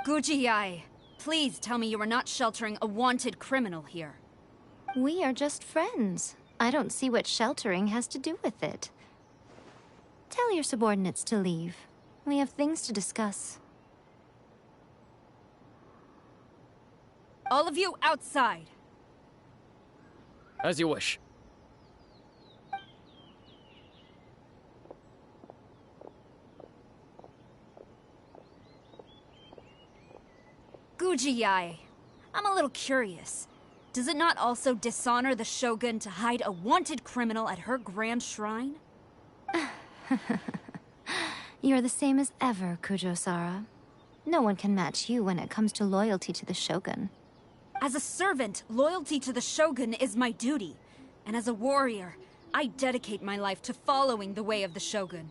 Guji-ai, please tell me you are not sheltering a wanted criminal here. We are just friends. I don't see what sheltering has to do with it. Tell your subordinates to leave. We have things to discuss. All of you outside. As you wish. Guji-ai, I'm a little curious. Does it not also dishonor the Shogun to hide a wanted criminal at her grand shrine? You're the same as ever, Kujo-sara. No one can match you when it comes to loyalty to the Shogun. As a servant, loyalty to the Shogun is my duty. And as a warrior, I dedicate my life to following the way of the Shogun.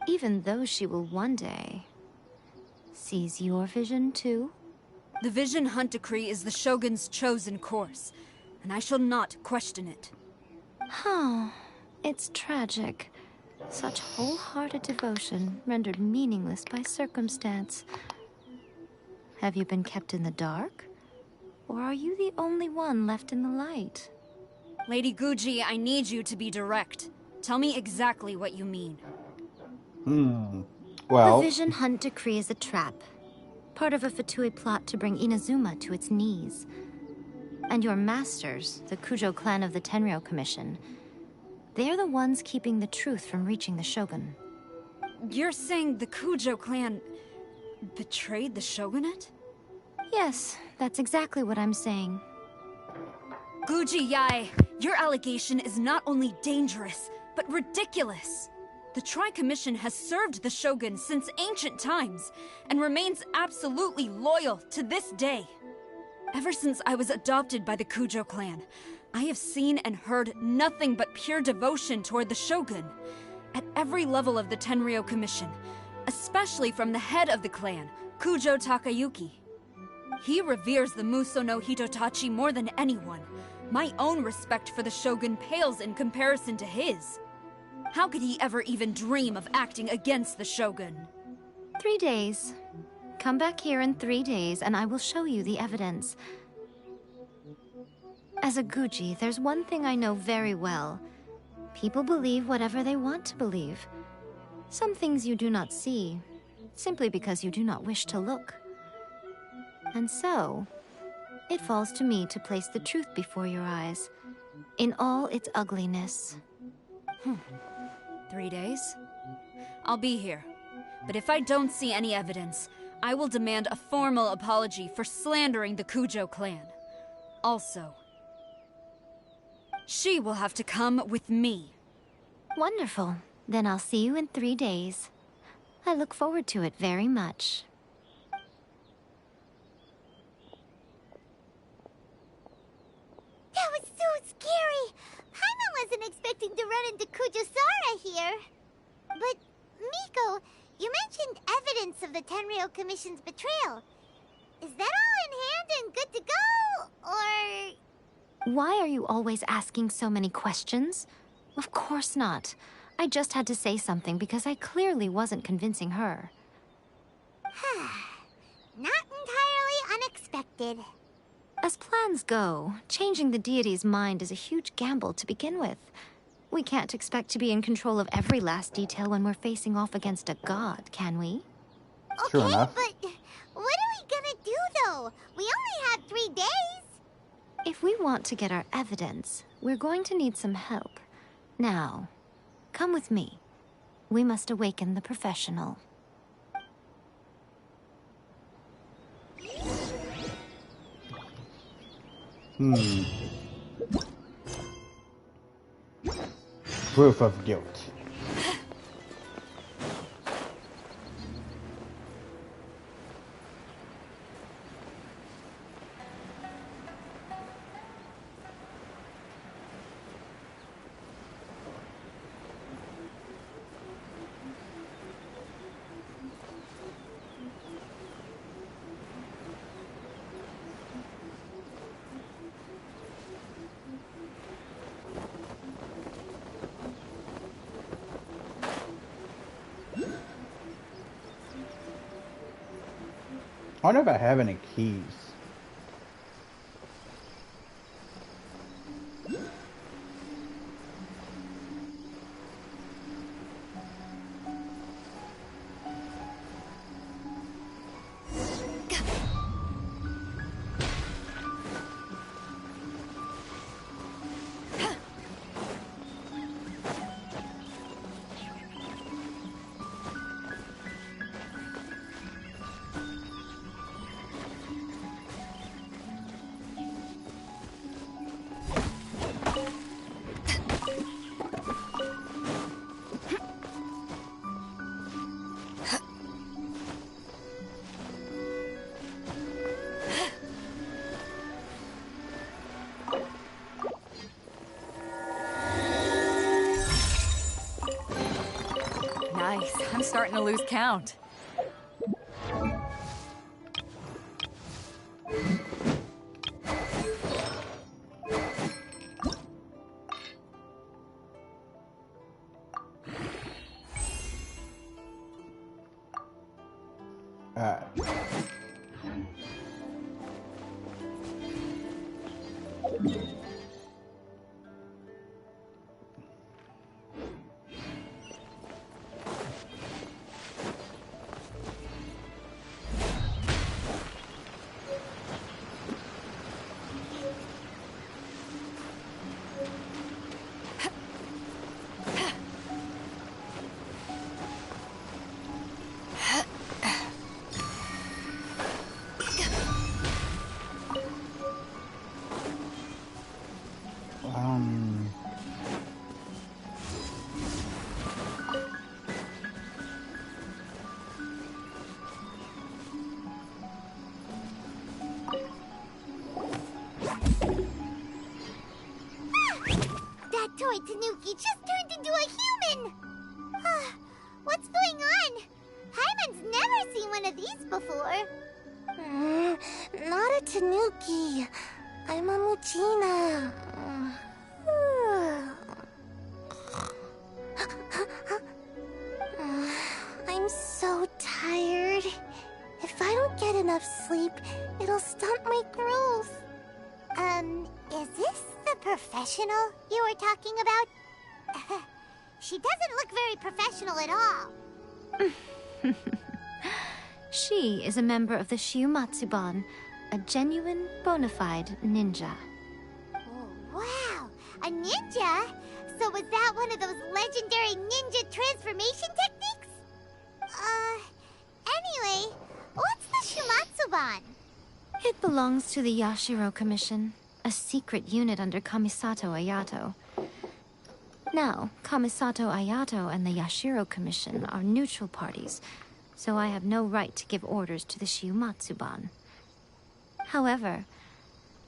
Even though she will one day seize your vision too? The Vision Hunt Decree is the Shogun's chosen course, and I shall not question it. Oh, it's tragic. Such wholehearted devotion rendered meaningless by circumstance. Have you been kept in the dark? Or are you the only one left in the light? Lady Guji, I need you to be direct. Tell me exactly what you mean. Well... The Vision Hunt Decree is a trap. Part of a Fatui plot to bring Inazuma to its knees. And your masters, the Kujo clan of the Tenryou Commission, they're the ones keeping the truth from reaching the Shogun. You're saying the Kujo clan betrayed the Shogunate? Yes, that's exactly what I'm saying. Guji-ai, your allegation is not only dangerous, but ridiculous. The Tri-Commission has served the Shogun since ancient times, and remains absolutely loyal to this day. Ever since I was adopted by the Kujo clan, I have seen and heard nothing but pure devotion toward the Shogun. At every level of the Tenryou Commission, especially from the head of the clan, Kujo Takayuki. He reveres the Muso no Hitotachi more than anyone. My own respect for the Shogun pales in comparison to his. How could he ever even dream of acting against the Shogun? 3 days. Come back here in 3 days and I will show you the evidence. As a Guji, there's one thing I know very well. People believe whatever they want to believe. Some things you do not see, simply because you do not wish to look. And so, it falls to me to place the truth before your eyes, in all its ugliness. 3 days? I'll be here. But if I don't see any evidence, I will demand a formal apology for slandering the Kujo clan. Also, she will have to come with me. Wonderful. Then I'll see you in 3 days. I look forward to it very much. That was so scary! Paimon wasn't expecting to run into Kujusara here. But, Miko, You mentioned evidence of the Tenryou Commission's betrayal. Is that all in hand and good to go, or... Why are you always asking so many questions? Of course not. I just had to say something because I clearly wasn't convincing her. Not entirely unexpected. As plans go, changing the deity's mind is a huge gamble to begin with. We can't expect to be in control of every last detail when we're facing off against a god, can we? True Okay, enough. but what are we gonna do, though? We only have 3 days. If we want to get our evidence, we're going to need some help. Now, come with me. We must awaken the professional. Proof of guilt. I wonder if I have any keys. Nice. I'm starting to lose count. Toy Tanuki just turned into a human! What's going on? Paimon's never seen one of these before. Not a Tanuki. I'm a Muchina. I'm so tired. If I don't get enough sleep, it'll stunt my growth. Is this the professional you were talking about? She doesn't look very professional at all. She is a member of the Shiumatsuban, a genuine, bona fide ninja. Oh, wow! A ninja? So was that one of those legendary ninja transformation techniques? Anyway, what's the Shiumatsuban? It belongs to the Yashiro Commission, a secret unit under Kamisato Ayato. Now, Kamisato Ayato and the Yashiro Commission are neutral parties, so I have no right to give orders to the Shiumatsuban. However,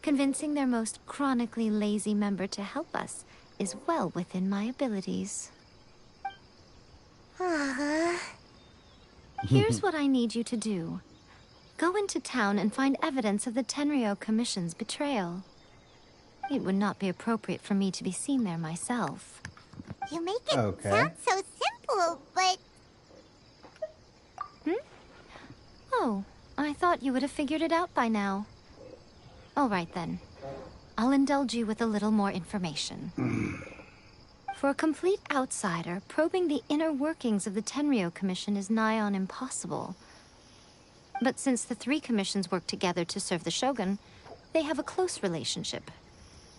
convincing their most chronically lazy member to help us is well within my abilities. Here's what I need you to do. Go into town and find evidence of the Tenryou Commission's betrayal. It would not be appropriate for me to be seen there myself. You make it sound so simple, but... Oh, I thought you would have figured it out by now. All right then. I'll indulge you with a little more information. For a complete outsider, probing the inner workings of the Tenryou Commission is nigh on impossible. But since the three commissions work together to serve the Shogun, they have a close relationship.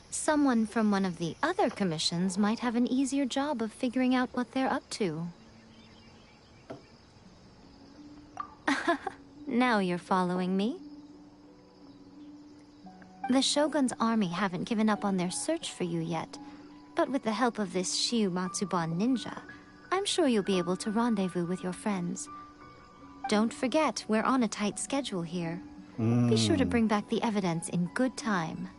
Someone from one of the other commissions might have an easier job of figuring out what they're up to. Now you're following me. The Shogun's army haven't given up on their search for you yet, but with the help of this Shiu Matsuban ninja, I'm sure you'll be able to rendezvous with your friends. Don't forget, we're on a tight schedule here. Be sure to bring back the evidence in good time.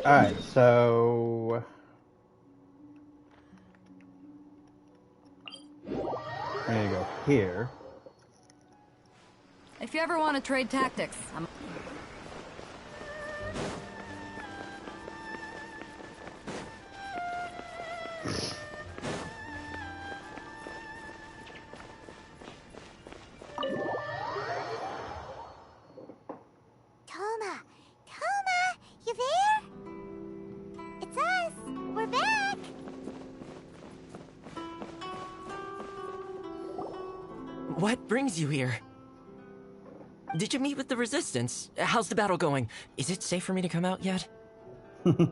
Alright, so... I'm gonna go here. If you ever want to trade tactics, I'm... What brings you here? Did you meet with the Resistance? How's the battle going? Is it safe for me to come out yet? Not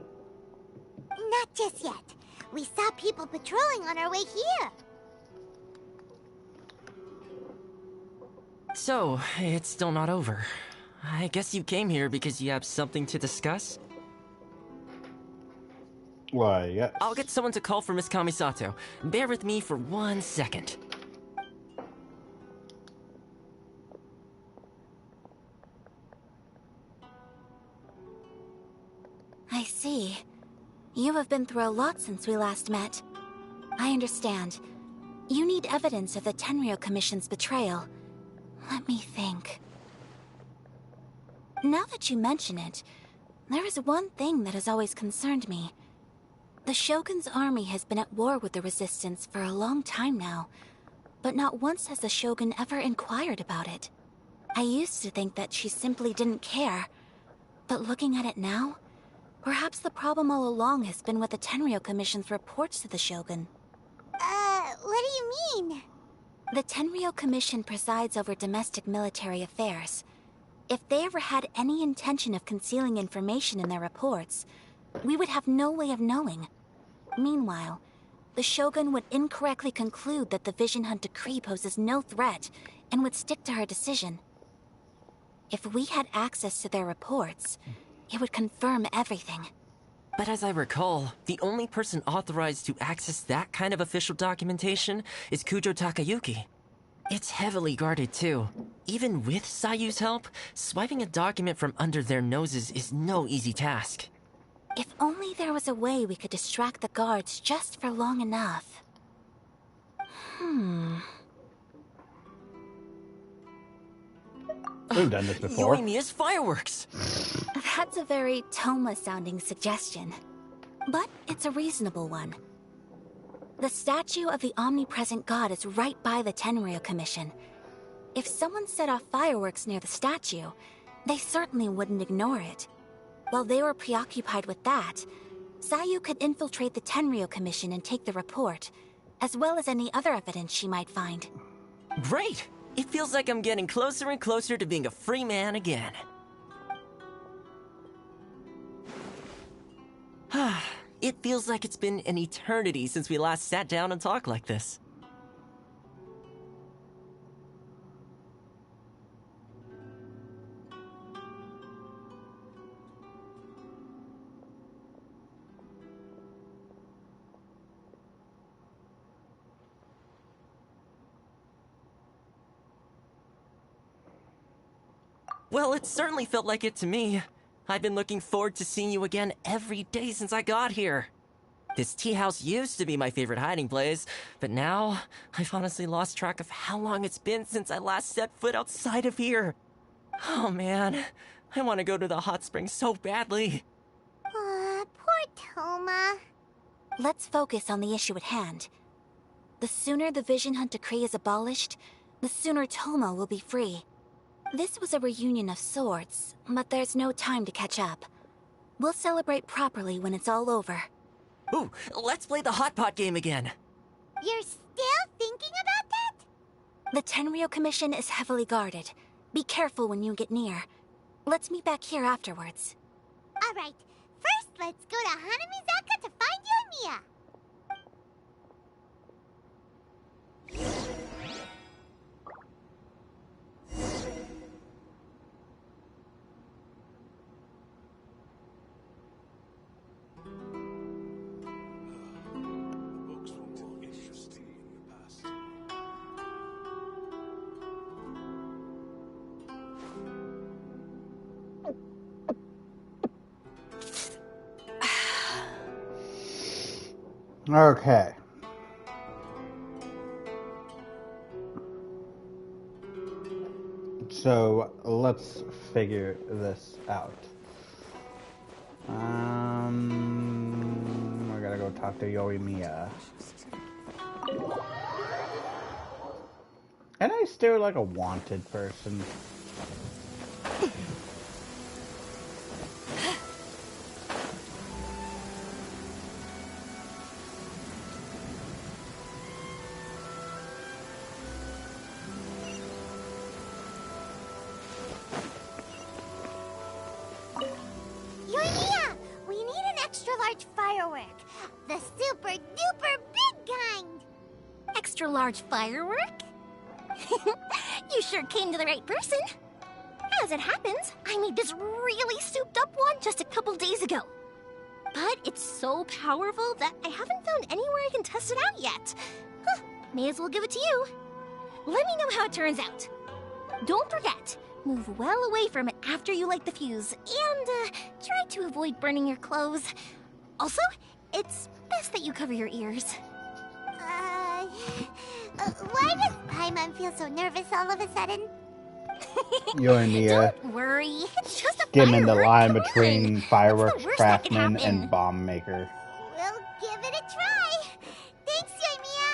just yet. We saw people patrolling on our way here. So, it's still not over. I guess you came here because you have something to discuss? Why, yes. I'll get someone to call for Miss Kamisato. Bear with me for 1 second. I see. You have been through a lot since we last met. I understand. You need evidence of the Tenryou Commission's betrayal. Let me think. Now that you mention it, there is one thing that has always concerned me. The Shogun's army has been at war with the Resistance for a long time now, but not once has the Shogun ever inquired about it. I used to think that she simply didn't care, but looking at it now, perhaps the problem all along has been with the Tenryou Commission's reports to the Shogun. What do you mean? The Tenryou Commission presides over domestic military affairs. If they ever had any intention of concealing information in their reports, we would have no way of knowing. Meanwhile, the Shogun would incorrectly conclude that the Vision Hunt decree poses no threat and would stick to her decision. If we had access to their reports, it would confirm everything. But as I recall, the only person authorized to access that kind of official documentation is Kujo Takayuki. It's heavily guarded too. Even with Sayu's help, swiping a document from under their noses is no easy task. If only there was a way we could distract the guards just for long enough. We've done this before. Yoimiya's fireworks! That's a very Toma-sounding suggestion. But it's a reasonable one. The statue of the omnipresent god is right by the Tenryou Commission. If someone set off fireworks near the statue, they certainly wouldn't ignore it. While they were preoccupied with that, Sayu could infiltrate the Tenryou Commission and take the report, as well as any other evidence she might find. Great! It feels like I'm getting closer and closer to being a free man again. It feels like it's been an eternity since we last sat down and talked like this. Well, it certainly felt like it to me. I've been looking forward to seeing you again every day since I got here. This tea house used to be my favorite hiding place, but now I've honestly lost track of how long it's been since I last set foot outside of here. Oh man, I want to go to the hot springs so badly. Poor Toma. Let's focus on the issue at hand. The sooner the Vision Hunt Decree is abolished, the sooner Toma will be free. This was a reunion of sorts, but there's no time to catch up. We'll celebrate properly when it's all over. Ooh, let's play the hot pot game again. You're still thinking about that? The Tenryou Commission is heavily guarded. Be careful when you get near. Let's meet back here afterwards. Alright, first let's go to Hanamizaka to find you and Mia. Okay. So let's figure this out. We gotta go talk to Yoimiya. And I still like a wanted person. Yoimiya, we need an extra large firework. The super duper big kind. Extra large firework? You sure came to the right person. As it happens, I made this really souped up one just a couple days ago. But it's so powerful that I haven't found anywhere I can test it out yet. Huh, may as well give it to you. Let me know how it turns out. Don't forget, move well away from it after you light the fuse, and try to avoid burning your clothes. Also, it's best that you cover your ears. Why does Paimon feel so nervous all of a sudden? Yoimiya Don't worry, it's just a skimming the firework, line come between on. fireworks What's the worst that could craftsman happen? and bomb maker. We'll give it a try. Thanks, Yoimiya.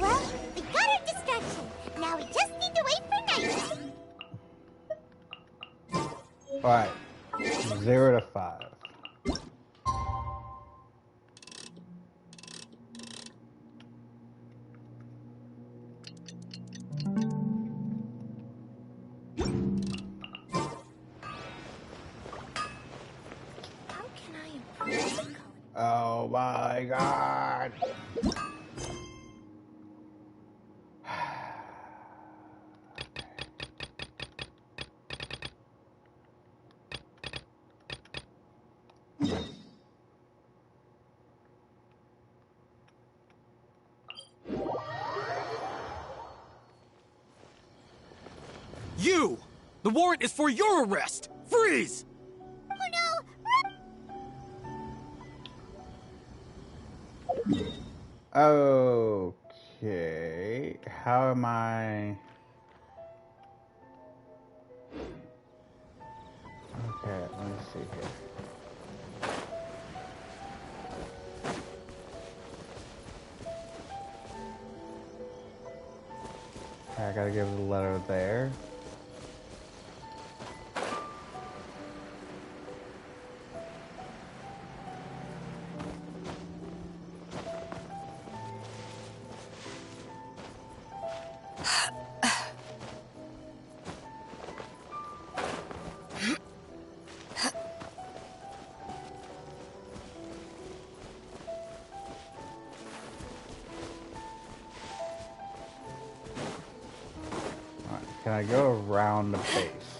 Well, we got our distraction. Now we just need to wait for night. Alright. 0 to 5. How can I improve the color? Oh my god. You! The warrant is for your arrest! Freeze! Oh no! Okay. How am I... Okay, let me see here. Okay, I gotta give the letter there. gonna go around the base.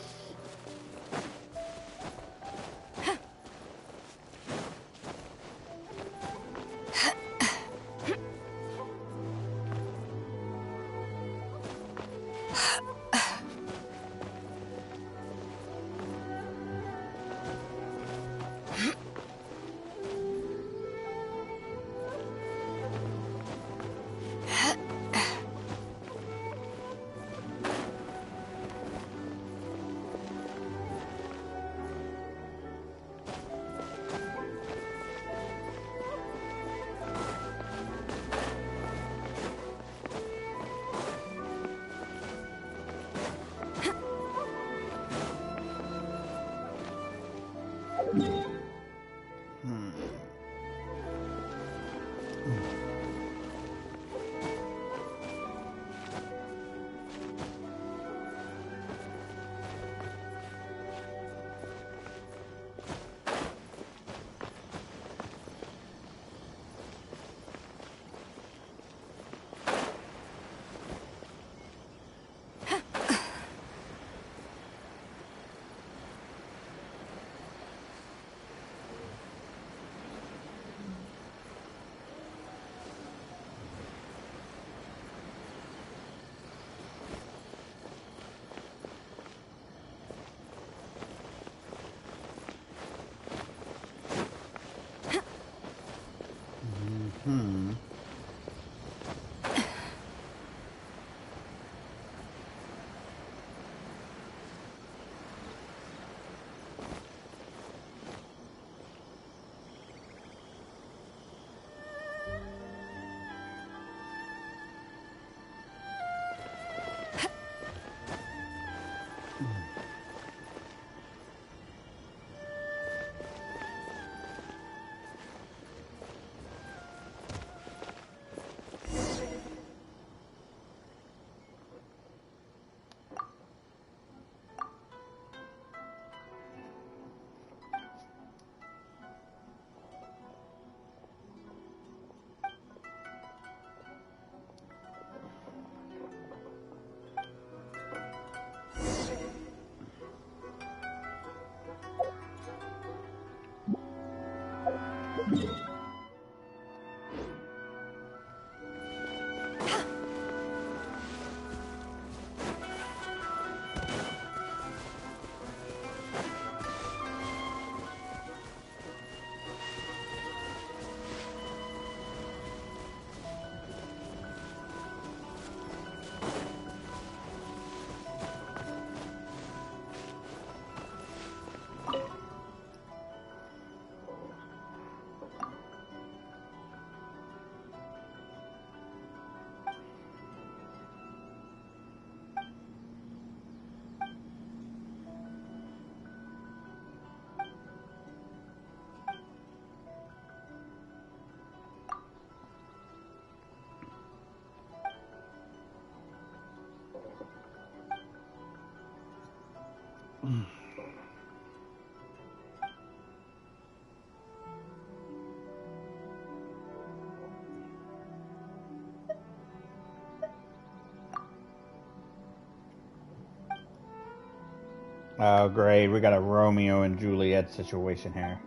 Oh, great. We got a Romeo and Juliet situation here.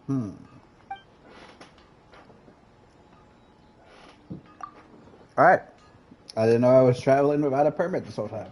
Alright. I didn't know I was traveling without a permit this whole time.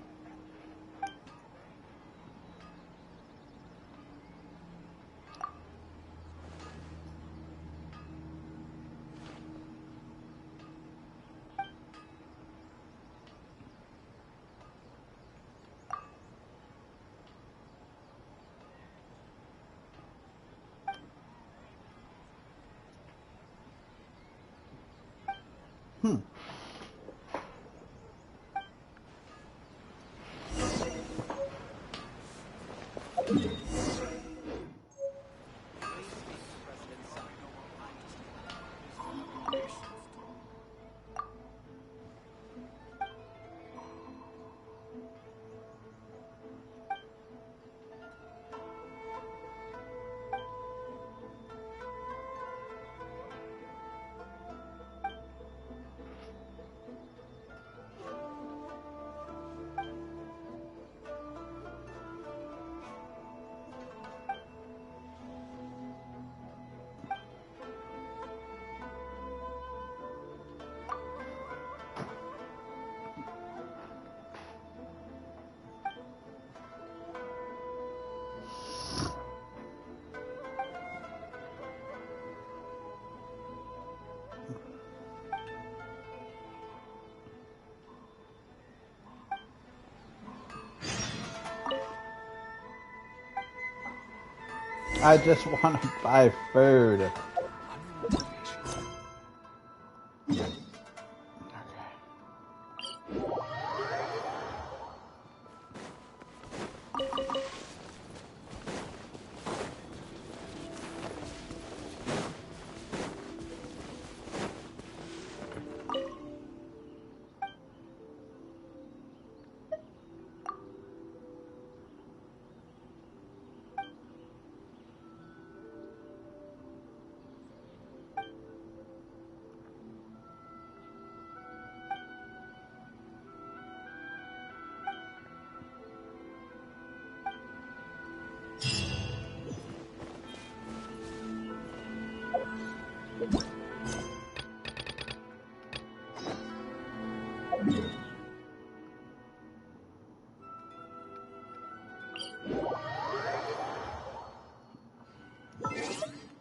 I just want to buy food.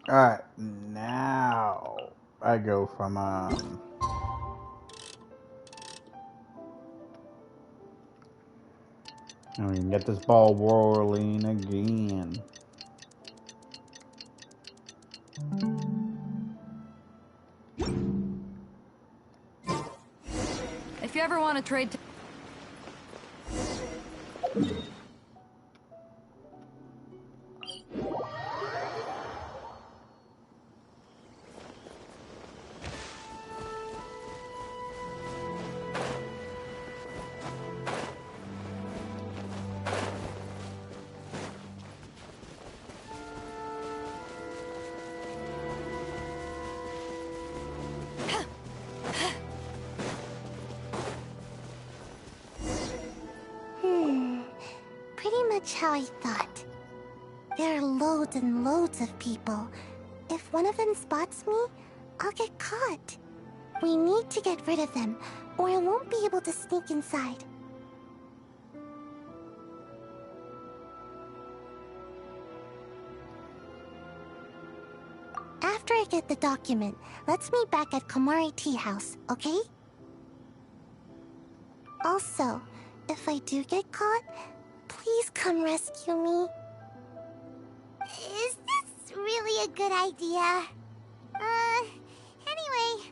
Alright, now I go from and we can get this ball whirling again. If you ever want to trade... Pretty much how I thought. There are loads and loads of people. If one of them spots me, I'll get caught. We need to get rid of them, or I won't be able to sneak inside. After I get the document, let's meet back at Komari Tea House, okay? Also, if I do get caught, please come rescue me. Is this really a good idea? Anyway,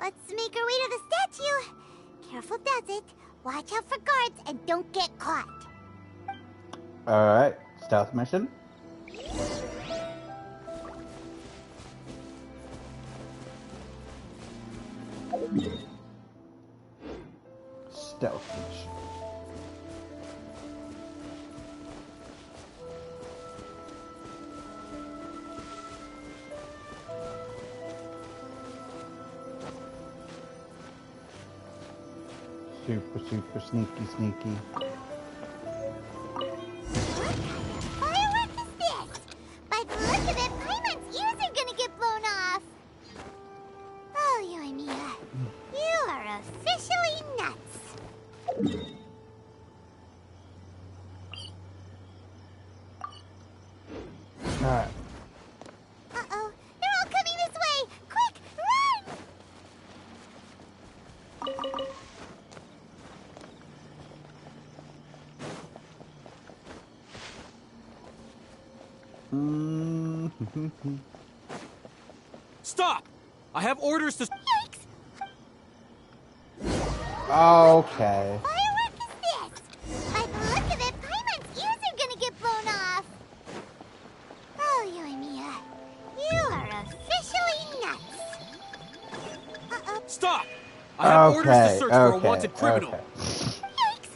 let's make our way to the statue. Careful does it. Watch out for guards and don't get caught. Alright, stealth mission. Stealth mission. Super sneaky. Firework is this? By the look of it, Paimon's ears are Alright. Uh-oh, they're all coming this way! Quick, run! Stop! I have orders to... Yikes! Okay. Firework is this? By the look of it, Paimon's ears are gonna get blown off! Oh, you and Mia, you are officially nuts! Uh-oh. Stop! I have orders to search for a wanted criminal. Okay. Yikes!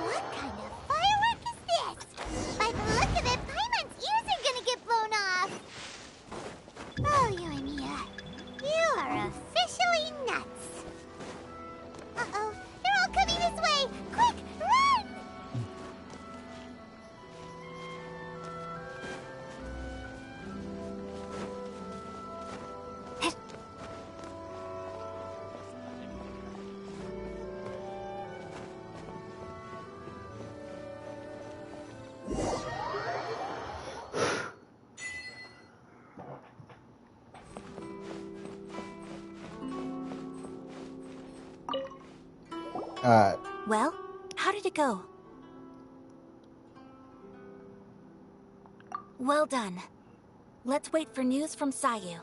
What kind of firework is this? By the look of it, Paimon's ears are gonna get blown off! Oh, you and Mia, you are officially nuts! Uh-oh, they're all coming this way! Quick, run! Alright. Well, how did it go? Well done. Let's wait for news from Sayu.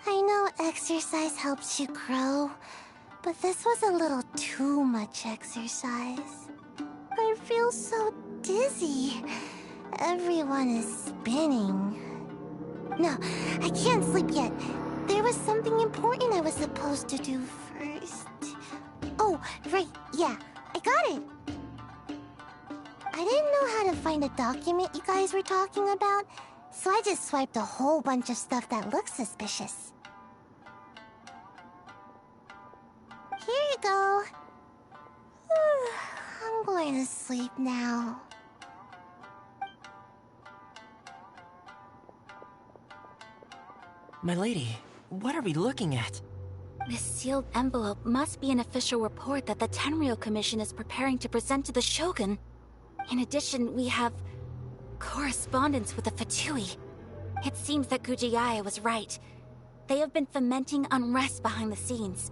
I know exercise helps you grow, but this was a little too much exercise. I feel so dizzy. Everyone is spinning. No, I can't sleep yet. There was something important I was supposed to do first. Oh, right, yeah, I got it. I didn't know how to find a document you guys were talking about, so I just swiped a whole bunch of stuff that looks suspicious. Here you go. I'm going to sleep now. My lady, what are we looking at? This sealed envelope must be an official report that the Tenryou Commission is preparing to present to the Shogun. In addition, we have correspondence with the Fatui. It seems that Gujiae was right. They have been fomenting unrest behind the scenes.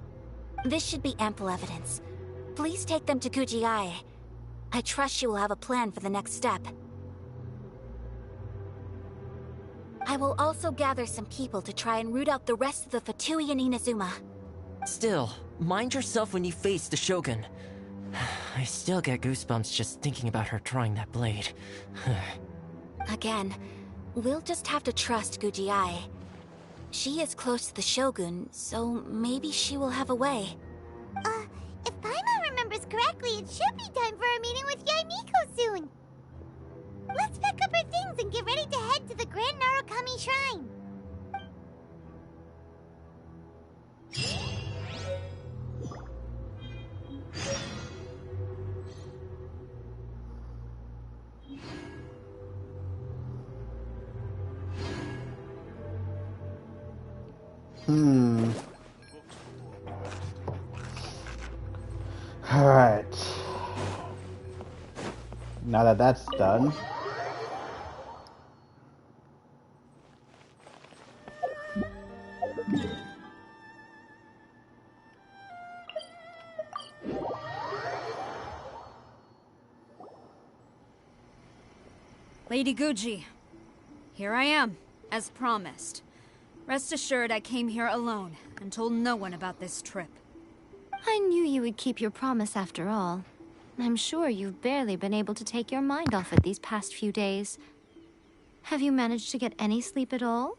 This should be ample evidence. Please take them to Gujiae. I trust she will have a plan for the next step. I will also gather some people to try and root out the rest of the Fatui in Inazuma. Still, mind yourself when you face the Shogun. I still get goosebumps just thinking about her drawing that blade. Again, we'll just have to trust Gujiae. She is close to the Shogun, so maybe she will have a way. If Paimon remembers correctly, it should be time for a meeting with Yaimiko soon. Let's pack up our things and get ready to head to the Grand Narukami Shrine. Alright. Now that that's done. Lady Guji, here I am, as promised. Rest assured I came here alone and told no one about this trip. I knew you would keep your promise after all. I'm sure you've barely been able to take your mind off it these past few days. Have you managed to get any sleep at all?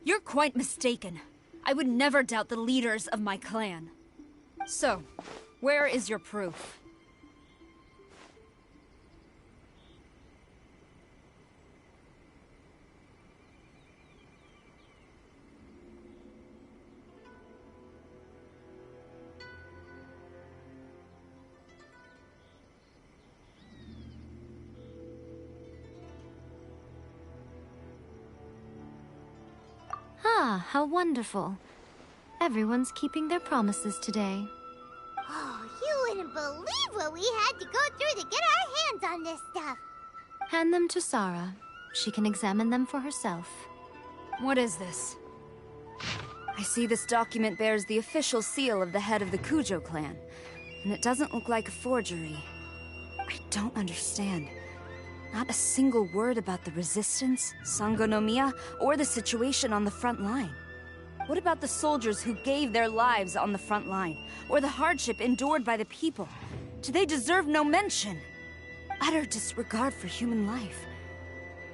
You're quite mistaken. I would never doubt the leaders of my clan. So, where is your proof? Ah, how wonderful. Everyone's keeping their promises today. Oh, you wouldn't believe what we had to go through to get our hands on this stuff. Hand them to Sarah. She can examine them for herself. What is this? I see this document bears the official seal of the head of the Kujo clan, and it doesn't look like a forgery. I don't understand. Not a single word about the resistance, Sangonomiya, or the situation on the front line. What about the soldiers who gave their lives on the front line, or the hardship endured by the people? Do they deserve no mention? Utter disregard for human life.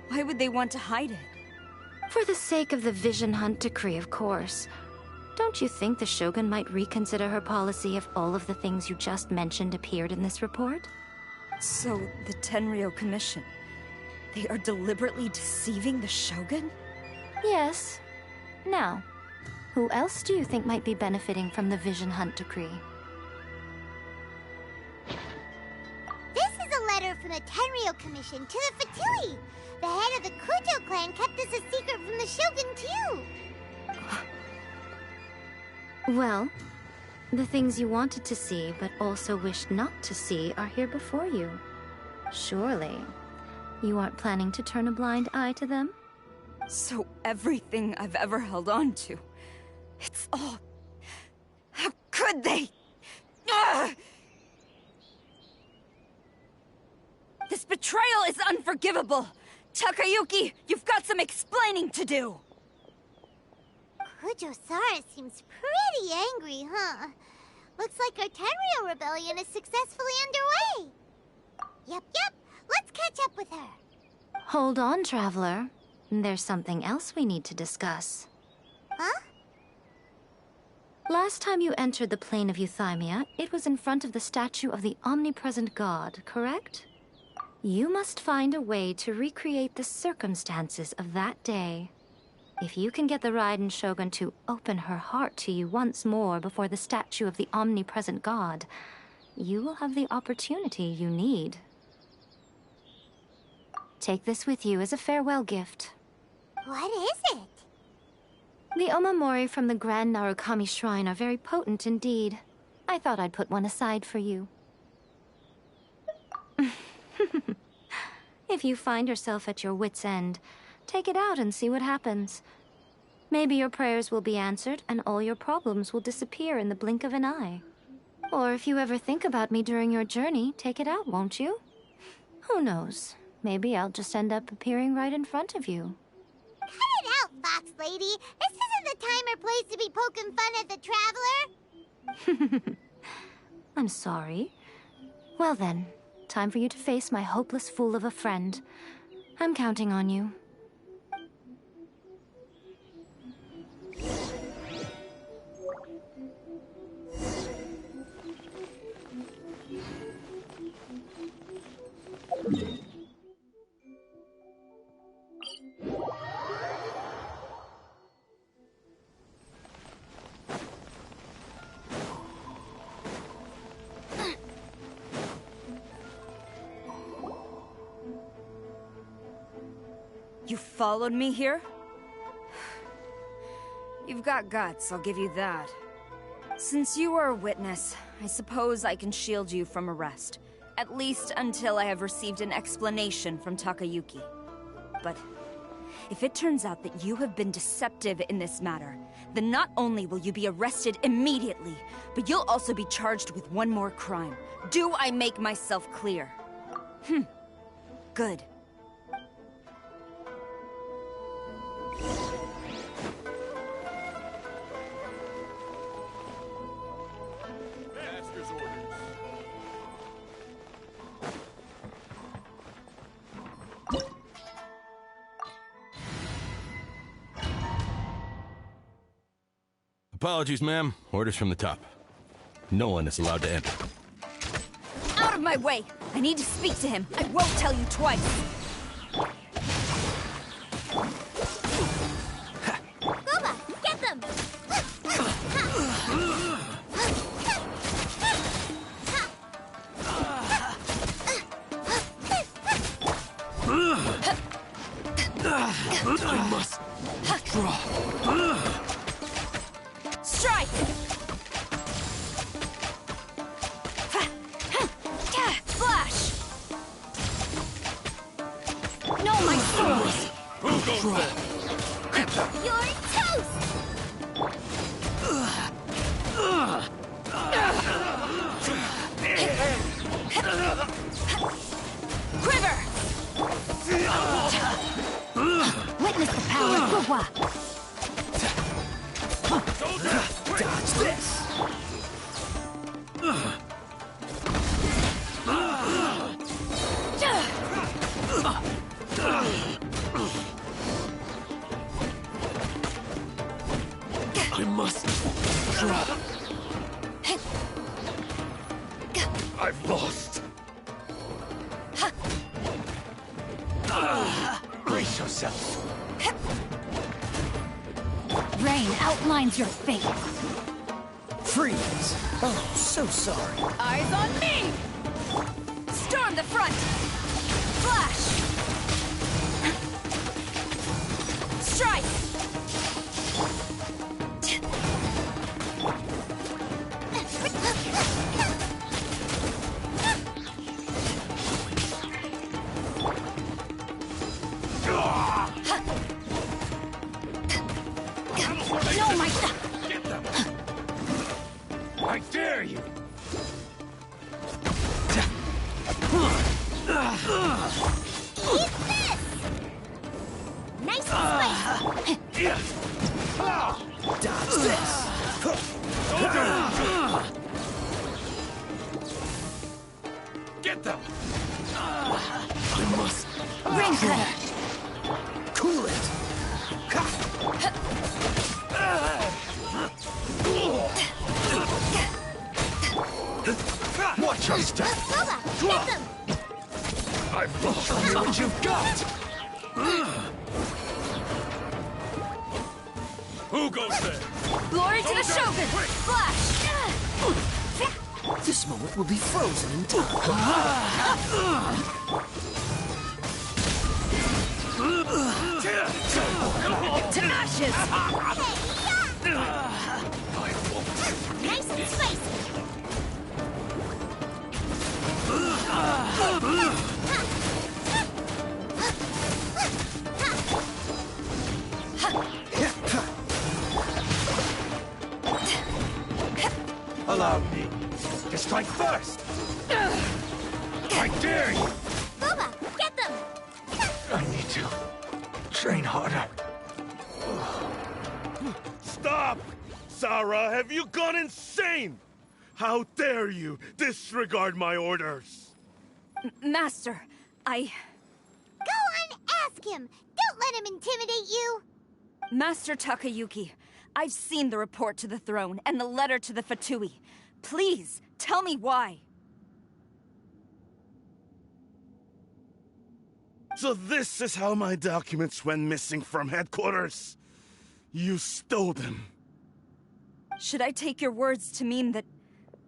Why would they want to hide it? For the sake of the Vision Hunt decree, of course. Don't you think the Shogun might reconsider her policy if all of the things you just mentioned appeared in this report? So, the Tenryou Commission, they are deliberately deceiving the Shogun? Yes. Now, who else do you think might be benefiting from the Vision Hunt decree? This is a letter from the Tenryou Commission to the Fatui. The head of the Kujo clan kept this a secret from the Shogun, too. Well, the things you wanted to see but also wished not to see are here before you. Surely, you aren't planning to turn a blind eye to them? So everything I've ever held on to, it's all... How could they? Ugh! This betrayal is unforgivable! Takayuki, you've got some explaining to do! Kujo-Sara seems pretty angry, huh? Looks like our Tenryou rebellion is successfully underway. Yep. Let's catch up with her. Hold on, Traveler. There's something else we need to discuss. Huh? Last time you entered the plane of Euthymia, it was in front of the statue of the omnipresent god, correct? You must find a way to recreate the circumstances of that day. If you can get the Raiden Shogun to open her heart to you once more before the statue of the omnipresent god, you will have the opportunity you need. Take this with you as a farewell gift. What is it? The omamori from the Grand Narukami Shrine are very potent indeed. I thought I'd put one aside for you. If you find yourself at your wit's end, take it out and see what happens. Maybe your prayers will be answered and all your problems will disappear in the blink of an eye. Or if you ever think about me during your journey, take it out, won't you? Who knows? Maybe I'll just end up appearing right in front of you. Cut it out, Fox Lady! This isn't the time or place to be poking fun at the Traveler! I'm sorry. Well then, time for you to face my hopeless fool of a friend. I'm counting on you. You followed me here? You've got guts, I'll give you that. Since you are a witness, I suppose I can shield you from arrest. At least until I have received an explanation from Takayuki. But if it turns out that you have been deceptive in this matter, then not only will you be arrested immediately, but you'll also be charged with one more crime. Do I make myself clear? Good. Apologies, ma'am. Orders from the top. No one is allowed to enter. Out of my way! I need to speak to him. I won't tell you twice. Boba, get them! I must draw. Strike! Flash! No, my souls! Who goes there? You're toast! Quiver! Witness the power of Gugwa! Dodge this! I must drop. I've lost. Brace yourself. Rain outlines your fate. Freeze! Oh, so sorry. Eyes on me! Storm the front! Flash! Strike! No, my... Get them! I dare you! Eat this! Nice and spicy! Dodge this! Get them! I must... Ring cutter! Cool it! Watch your step! Boba, get them! I've lost what you've got! Who goes there? Glory to the Shogun! Flash! This moment will be frozen in time. To ashes! Nice and spicy! Allow me to strike first! I dare you! Boba, get them! I need to train harder. Stop! Sarah, have you gone insane? How dare you disregard my orders? Master, Go on, ask him! Don't let him intimidate you! Master Takayuki, I've seen the report to the throne and the letter to the Fatui. Please, tell me why. So this is how my documents went missing from headquarters? You stole them. Should I take your words to mean that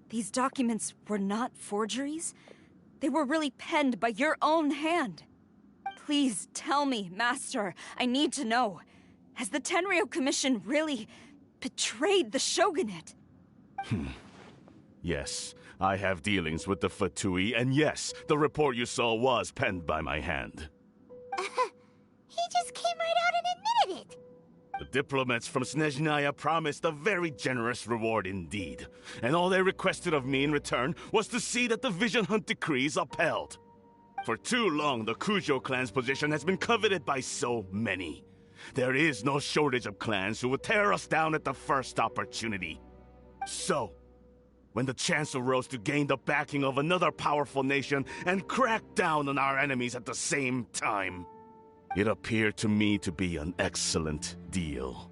these documents were not forgeries? They were really penned by your own hand. Please tell me, Master. I need to know. Has the Tenryo Commission really betrayed the Shogunate? Yes, I have dealings with the Fatui, and yes, the report you saw was penned by my hand. He just came right out and admitted it! The diplomats from Snezhnaya promised a very generous reward indeed, and all they requested of me in return was to see that the Vision Hunt decree is upheld. For too long, the Kujo clan's position has been coveted by so many. There is no shortage of clans who would tear us down at the first opportunity. So, when the chance arose to gain the backing of another powerful nation and crack down on our enemies at the same time, it appeared to me to be an excellent deal.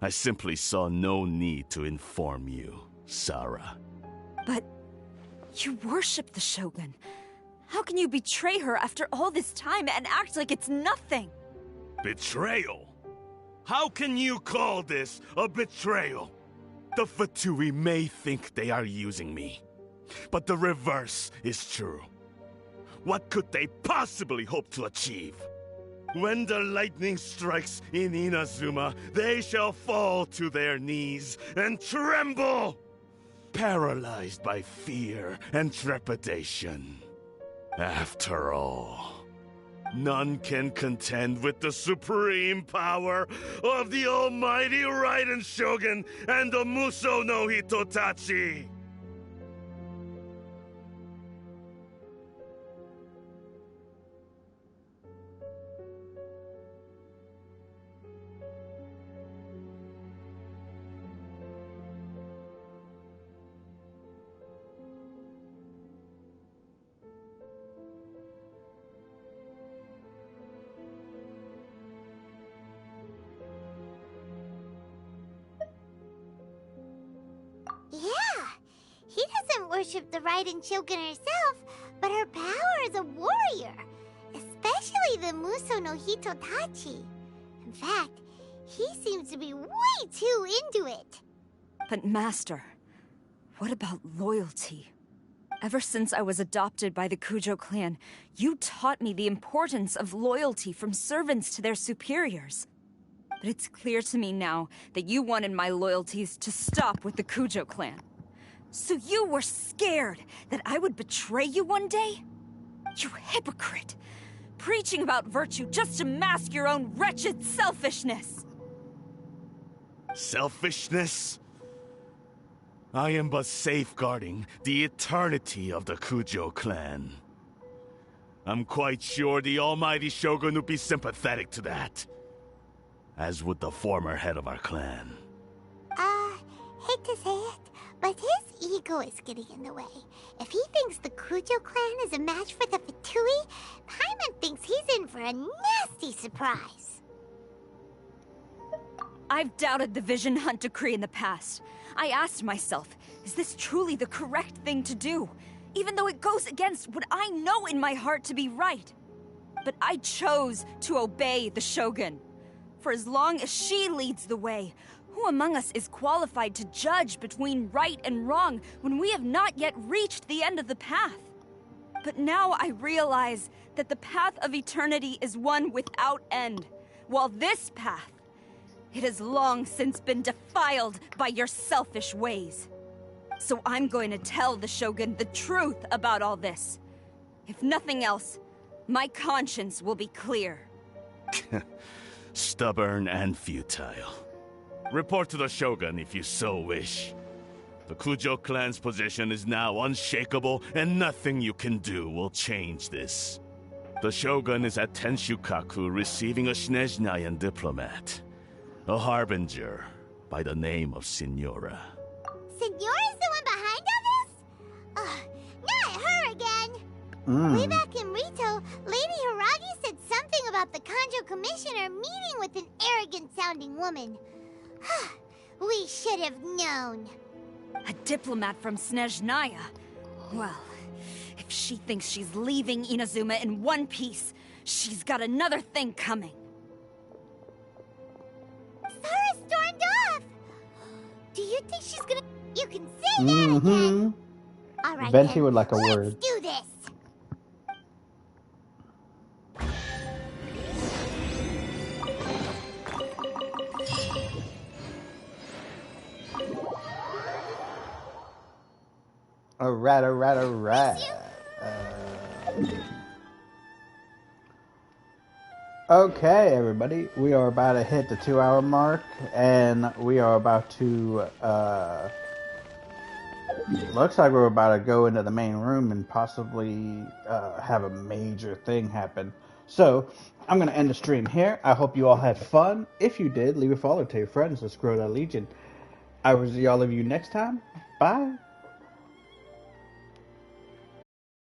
I simply saw no need to inform you, Sarah. But you worship the Shogun. How can you betray her after all this time and act like it's nothing? Betrayal? How can you call this a betrayal? The Fatui may think they are using me, but the reverse is true. What could they possibly hope to achieve? When the lightning strikes in Inazuma, they shall fall to their knees and tremble, paralyzed by fear and trepidation. After all, none can contend with the supreme power of the almighty Raiden Shogun and the Muso no Hitotachi! Yeah, he doesn't worship the Raiden Shogun herself, but her power as a warrior, especially the Muso no Hitotachi. In fact, he seems to be way too into it. But Master, what about loyalty? Ever since I was adopted by the Kujo clan, you taught me the importance of loyalty from servants to their superiors. But it's clear to me now that you wanted my loyalties to stop with the Kujo clan. So you were scared that I would betray you one day? You hypocrite! Preaching about virtue just to mask your own wretched selfishness! Selfishness? I am but safeguarding the eternity of the Kujo clan. I'm quite sure the almighty Shogun would be sympathetic to that. As would the former head of our clan. Hate to say it, but his ego is getting in the way. If he thinks the Kujo clan is a match for the Fatui, Paimon thinks he's in for a nasty surprise. I've doubted the Vision Hunt decree in the past. I asked myself, is this truly the correct thing to do? Even though it goes against what I know in my heart to be right. But I chose to obey the Shogun. For as long as she leads the way, who among us is qualified to judge between right and wrong when we have not yet reached the end of the path? But now I realize that the path of eternity is one without end, while this path, it has long since been defiled by your selfish ways. So I'm going to tell the Shogun the truth about all this. If nothing else, my conscience will be clear. Stubborn and futile. Report to the Shogun if you so wish. The Kujo clan's position is now unshakable, and nothing you can do will change this. The Shogun is at Tenshukaku receiving a Snezhnayan diplomat. A harbinger by the name of Signora. Signora's the one behind all this? Not her again! Way back in Rito, Lady Hiragi said something about the Kanjo Commissioner meeting with an arrogant-sounding woman. We should have known. A diplomat from Snezhnaya? Well, if she thinks she's leaving Inazuma in one piece, she's got another thing coming. Sara stormed off! Do you think she's gonna... You can say that again! Alright Venti then, would like a let's word. do this! Alright. Okay, everybody, we are about to hit the 2-hour mark, and we are about to, looks like we're about to go into the main room and possibly have a major thing happen. So, I'm going to end the stream here. I hope you all had fun. If you did, leave a follow to your friends. Let's grow that legion. I will see all of you next time. Bye.